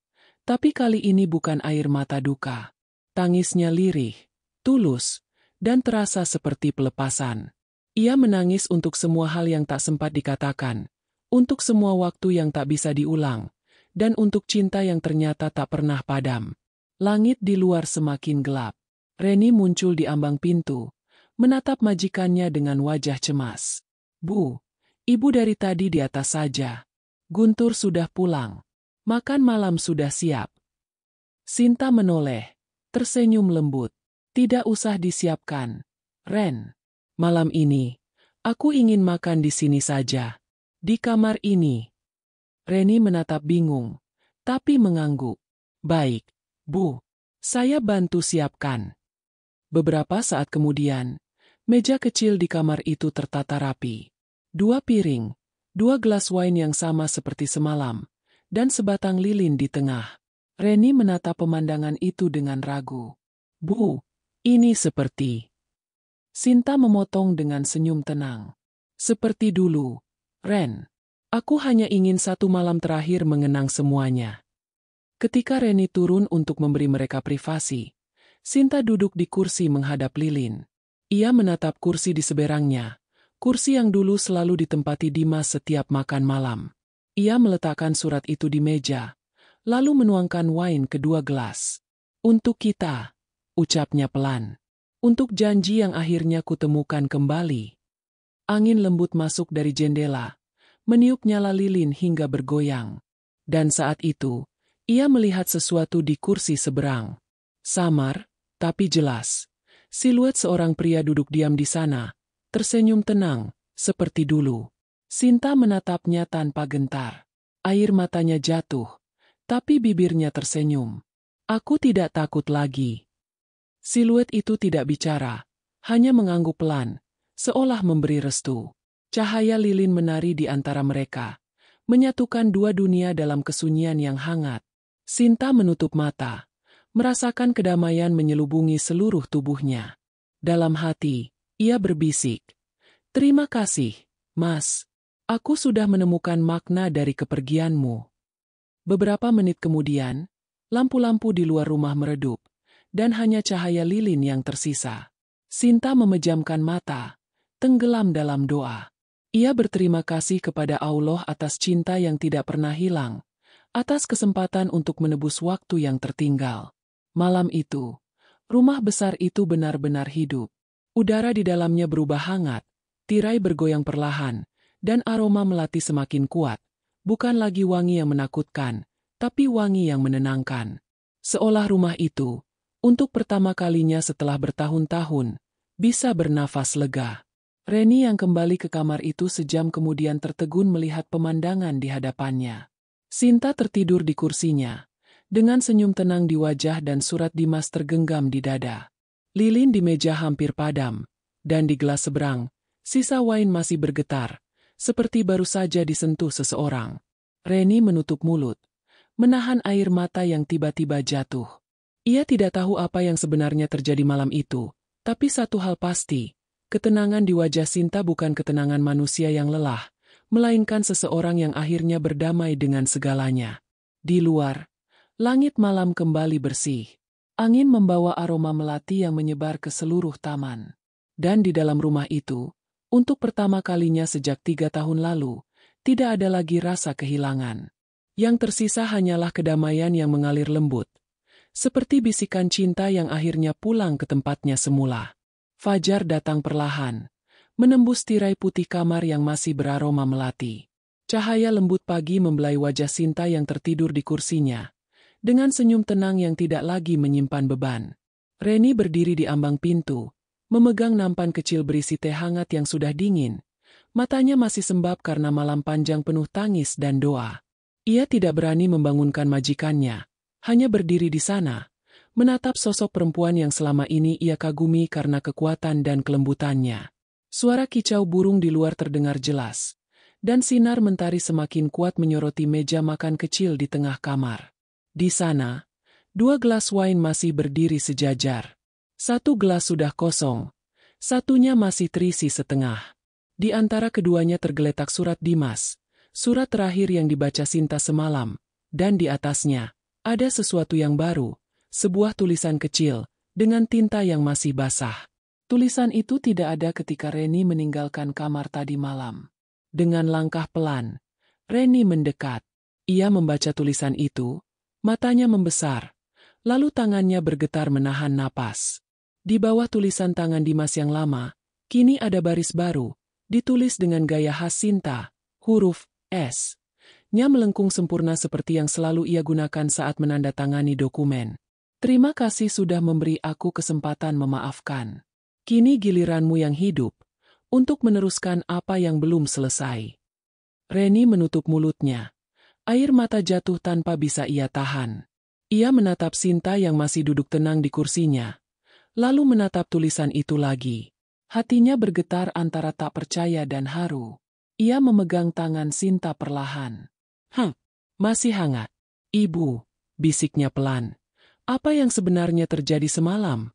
Tapi kali ini bukan air mata duka. Tangisnya lirih, tulus, dan terasa seperti pelepasan. Ia menangis untuk semua hal yang tak sempat dikatakan, untuk semua waktu yang tak bisa diulang, dan untuk cinta yang ternyata tak pernah padam. Langit di luar semakin gelap. Reni muncul di ambang pintu, menatap majikannya dengan wajah cemas. "Bu, ibu dari tadi di atas saja. Guntur sudah pulang. Makan malam sudah siap." Sinta menoleh, tersenyum lembut. "Tidak usah disiapkan, Ren. Malam ini, aku ingin makan di sini saja. Di kamar ini." Reni menatap bingung, tapi mengangguk. "Baik, Bu. Saya bantu siapkan." Beberapa saat kemudian, meja kecil di kamar itu tertata rapi. 2 piring, 2 gelas wine yang sama seperti semalam, dan sebatang lilin di tengah. Reni menatap pemandangan itu dengan ragu. "Bu, ini seperti..." Sinta memotong dengan senyum tenang. "Seperti dulu, Ren. Aku hanya ingin satu malam terakhir mengenang semuanya." Ketika Reni turun untuk memberi mereka privasi, Sinta duduk di kursi menghadap lilin. Ia menatap kursi di seberangnya, kursi yang dulu selalu ditempati Dimas setiap makan malam. Ia meletakkan surat itu di meja, lalu menuangkan wine ke 2 gelas. "Untuk kita," ucapnya pelan. "Untuk janji yang akhirnya kutemukan kembali." Angin lembut masuk dari jendela, meniup nyala lilin hingga bergoyang. Dan saat itu, ia melihat sesuatu di kursi seberang. Samar, tapi jelas. Siluet seorang pria duduk diam di sana, tersenyum tenang, seperti dulu. Sinta menatapnya tanpa gentar. Air matanya jatuh, tapi bibirnya tersenyum. "Aku tidak takut lagi." Siluet itu tidak bicara, hanya mengangguk pelan, seolah memberi restu. Cahaya lilin menari di antara mereka, menyatukan 2 dunia dalam kesunyian yang hangat. Sinta menutup mata, merasakan kedamaian menyelubungi seluruh tubuhnya. Dalam hati, ia berbisik, "Terima kasih, Mas. Aku sudah menemukan makna dari kepergianmu." Beberapa menit kemudian, lampu-lampu di luar rumah meredup, dan hanya cahaya lilin yang tersisa. Sinta memejamkan mata, tenggelam dalam doa. Ia berterima kasih kepada Allah atas cinta yang tidak pernah hilang, atas kesempatan untuk menebus waktu yang tertinggal. Malam itu, rumah besar itu benar-benar hidup. Udara di dalamnya berubah hangat, tirai bergoyang perlahan, dan aroma melati semakin kuat. Bukan lagi wangi yang menakutkan, tapi wangi yang menenangkan. Seolah rumah itu, untuk pertama kalinya setelah bertahun-tahun, bisa bernafas lega. Reni yang kembali ke kamar itu sejam kemudian tertegun melihat pemandangan di hadapannya. Sinta tertidur di kursinya, dengan senyum tenang di wajah dan surat Dimas tergenggam di dada. Lilin di meja hampir padam, dan di gelas seberang, sisa wine masih bergetar, seperti baru saja disentuh seseorang. Reni menutup mulut, menahan air mata yang tiba-tiba jatuh. Ia tidak tahu apa yang sebenarnya terjadi malam itu, tapi satu hal pasti, ketenangan di wajah Sinta bukan ketenangan manusia yang lelah, melainkan seseorang yang akhirnya berdamai dengan segalanya. Di luar, langit malam kembali bersih. Angin membawa aroma melati yang menyebar ke seluruh taman. Dan di dalam rumah itu, untuk pertama kalinya sejak 3 tahun lalu, tidak ada lagi rasa kehilangan. Yang tersisa hanyalah kedamaian yang mengalir lembut, seperti bisikan cinta yang akhirnya pulang ke tempatnya semula. Fajar datang perlahan, menembus tirai putih kamar yang masih beraroma melati. Cahaya lembut pagi membelai wajah Sinta yang tertidur di kursinya, dengan senyum tenang yang tidak lagi menyimpan beban. Reni berdiri di ambang pintu, memegang nampan kecil berisi teh hangat yang sudah dingin. Matanya masih sembab karena malam panjang penuh tangis dan doa. Ia tidak berani membangunkan majikannya, hanya berdiri di sana, menatap sosok perempuan yang selama ini ia kagumi karena kekuatan dan kelembutannya. Suara kicau burung di luar terdengar jelas, dan sinar mentari semakin kuat menyoroti meja makan kecil di tengah kamar. Di sana, 2 gelas wine masih berdiri sejajar. 1 gelas sudah kosong, satunya masih terisi setengah. Di antara keduanya tergeletak surat Dimas, surat terakhir yang dibaca Sinta semalam, dan di atasnya, ada sesuatu yang baru, sebuah tulisan kecil, dengan tinta yang masih basah. Tulisan itu tidak ada ketika Reni meninggalkan kamar tadi malam. Dengan langkah pelan, Reni mendekat. Ia membaca tulisan itu, matanya membesar, lalu tangannya bergetar menahan napas. Di bawah tulisan tangan Dimas yang lama, kini ada baris baru, ditulis dengan gaya khas Sinta, huruf S. Nya melengkung sempurna seperti yang selalu ia gunakan saat menandatangani dokumen. Terima kasih sudah memberi aku kesempatan memaafkan. Kini giliranmu yang hidup, untuk meneruskan apa yang belum selesai. Reni menutup mulutnya. Air mata jatuh tanpa bisa ia tahan. Ia menatap Sinta yang masih duduk tenang di kursinya. Lalu menatap tulisan itu lagi. Hatinya bergetar antara tak percaya dan haru. Ia memegang tangan Sinta perlahan. Masih hangat. Ibu, bisiknya pelan. Apa yang sebenarnya terjadi semalam?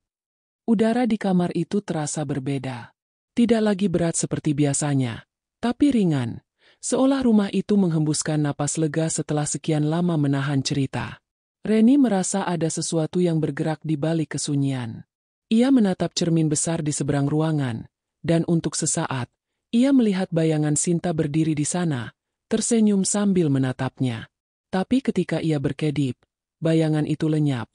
Udara di kamar itu terasa berbeda. Tidak lagi berat seperti biasanya, tapi ringan. Seolah rumah itu menghembuskan napas lega setelah sekian lama menahan cerita. Reni merasa ada sesuatu yang bergerak di balik kesunyian. Ia menatap cermin besar di seberang ruangan, dan untuk sesaat, ia melihat bayangan Sinta berdiri di sana, tersenyum sambil menatapnya. Tapi ketika ia berkedip, bayangan itu lenyap,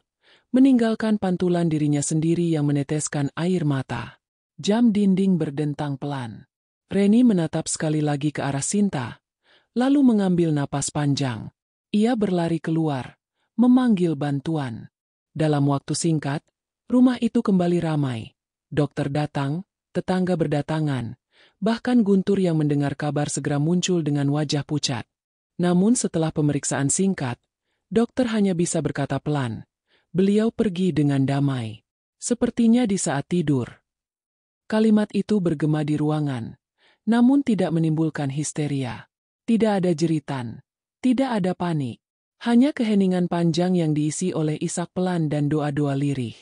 meninggalkan pantulan dirinya sendiri yang meneteskan air mata. Jam dinding berdentang pelan. Reni menatap sekali lagi ke arah Sinta, lalu mengambil napas panjang. Ia berlari keluar, memanggil bantuan. Dalam waktu singkat, rumah itu kembali ramai. Dokter datang, tetangga berdatangan. Bahkan Guntur yang mendengar kabar segera muncul dengan wajah pucat. Namun setelah pemeriksaan singkat, dokter hanya bisa berkata pelan. Beliau pergi dengan damai. Sepertinya di saat tidur. Kalimat itu bergema di ruangan, namun tidak menimbulkan histeria. Tidak ada jeritan, tidak ada panik. Hanya keheningan panjang yang diisi oleh isak pelan dan doa-doa lirih.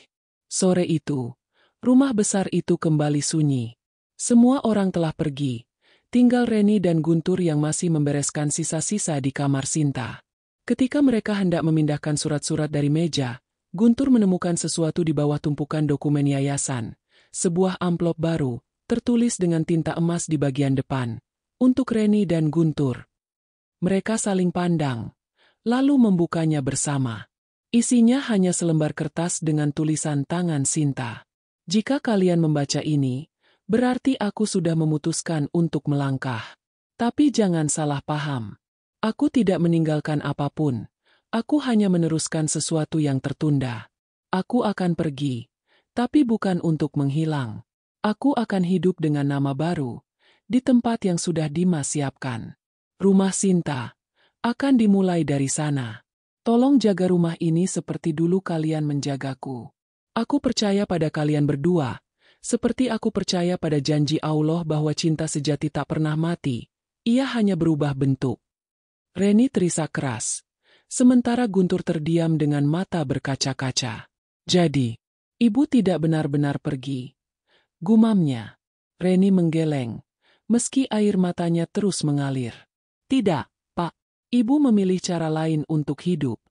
Sore itu, rumah besar itu kembali sunyi. Semua orang telah pergi, tinggal Reni dan Guntur yang masih membereskan sisa-sisa di kamar Sinta. Ketika mereka hendak memindahkan surat-surat dari meja, Guntur menemukan sesuatu di bawah tumpukan dokumen yayasan. Sebuah amplop baru, tertulis dengan tinta emas di bagian depan. Untuk Reni dan Guntur. Mereka saling pandang, lalu membukanya bersama. Isinya hanya selembar kertas dengan tulisan tangan Sinta. Jika kalian membaca ini, berarti aku sudah memutuskan untuk melangkah. Tapi jangan salah paham. Aku tidak meninggalkan apapun. Aku hanya meneruskan sesuatu yang tertunda. Aku akan pergi, tapi bukan untuk menghilang. Aku akan hidup dengan nama baru, di tempat yang sudah Dimas siapkan. Rumah Sinta akan dimulai dari sana. Tolong jaga rumah ini seperti dulu kalian menjagaku. Aku percaya pada kalian berdua. Seperti aku percaya pada janji Allah bahwa cinta sejati tak pernah mati, ia hanya berubah bentuk. Reni terisak keras, sementara Guntur terdiam dengan mata berkaca-kaca. Jadi, ibu tidak benar-benar pergi. Gumamnya. Reni menggeleng, meski air matanya terus mengalir. Tidak, Pak. Ibu memilih cara lain untuk hidup.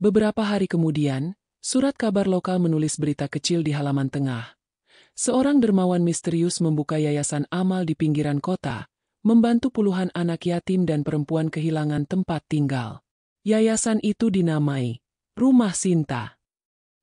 Beberapa hari kemudian, surat kabar lokal menulis berita kecil di halaman tengah. Seorang dermawan misterius membuka yayasan amal di pinggiran kota, membantu puluhan anak yatim dan perempuan kehilangan tempat tinggal. Yayasan itu dinamai Rumah Sinta.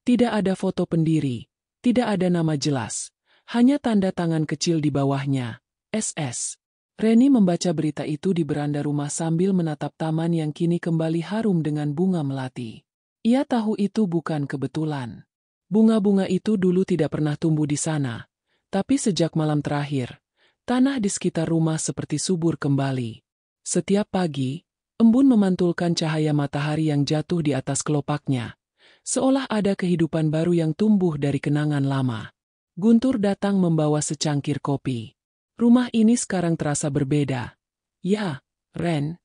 Tidak ada foto pendiri, tidak ada nama jelas, hanya tanda tangan kecil di bawahnya, SS. Reni membaca berita itu di beranda rumah sambil menatap taman yang kini kembali harum dengan bunga melati. Ia tahu itu bukan kebetulan. Bunga-bunga itu dulu tidak pernah tumbuh di sana, tapi sejak malam terakhir, tanah di sekitar rumah seperti subur kembali. Setiap pagi, embun memantulkan cahaya matahari yang jatuh di atas kelopaknya, seolah ada kehidupan baru yang tumbuh dari kenangan lama. Guntur datang membawa secangkir kopi. Rumah ini sekarang terasa berbeda. Ya, Ren.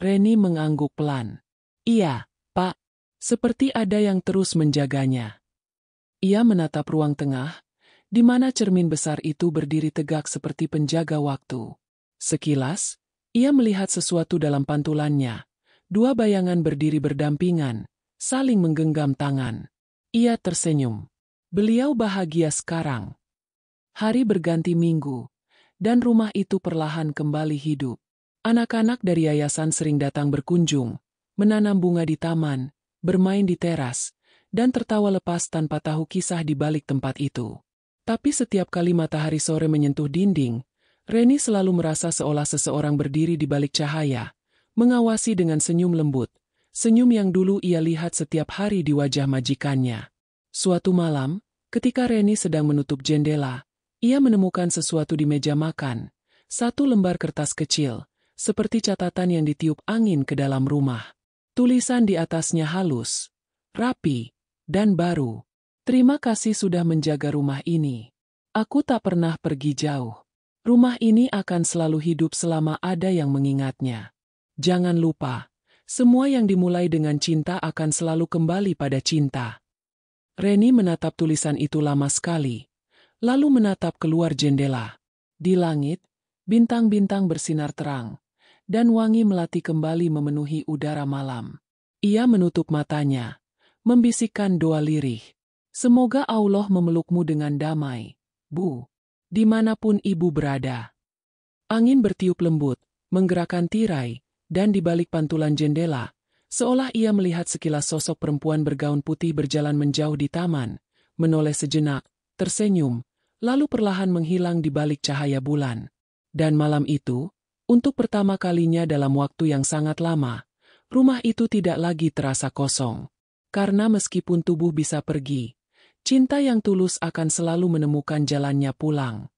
Reni mengangguk pelan. Iya, Pak. Seperti ada yang terus menjaganya. Ia menatap ruang tengah, di mana cermin besar itu berdiri tegak seperti penjaga waktu. Sekilas, ia melihat sesuatu dalam pantulannya. Dua bayangan berdiri berdampingan, saling menggenggam tangan. Ia tersenyum. Beliau bahagia sekarang. Hari berganti minggu, dan rumah itu perlahan kembali hidup. Anak-anak dari yayasan sering datang berkunjung, menanam bunga di taman, bermain di teras, dan tertawa lepas tanpa tahu kisah di balik tempat itu. Tapi setiap kali matahari sore menyentuh dinding, Reni selalu merasa seolah seseorang berdiri di balik cahaya, mengawasi dengan senyum lembut, senyum yang dulu ia lihat setiap hari di wajah majikannya. Suatu malam, ketika Reni sedang menutup jendela, ia menemukan sesuatu di meja makan, satu lembar kertas kecil, seperti catatan yang ditiup angin ke dalam rumah. Tulisan di atasnya halus, rapi, dan baru. Terima kasih sudah menjaga rumah ini. Aku tak pernah pergi jauh. Rumah ini akan selalu hidup selama ada yang mengingatnya. Jangan lupa, semua yang dimulai dengan cinta akan selalu kembali pada cinta. Reni menatap tulisan itu lama sekali, lalu menatap keluar jendela. Di langit, bintang-bintang bersinar terang, dan wangi melati kembali memenuhi udara malam. Ia menutup matanya, membisikkan doa lirih. Semoga Allah memelukmu dengan damai, Bu, dimanapun ibu berada. Angin bertiup lembut, menggerakkan tirai, dan di balik pantulan jendela, seolah ia melihat sekilas sosok perempuan bergaun putih berjalan menjauh di taman, menoleh sejenak, tersenyum, lalu perlahan menghilang di balik cahaya bulan. Dan malam itu, untuk pertama kalinya dalam waktu yang sangat lama, rumah itu tidak lagi terasa kosong. Karena meskipun tubuh bisa pergi, cinta yang tulus akan selalu menemukan jalannya pulang.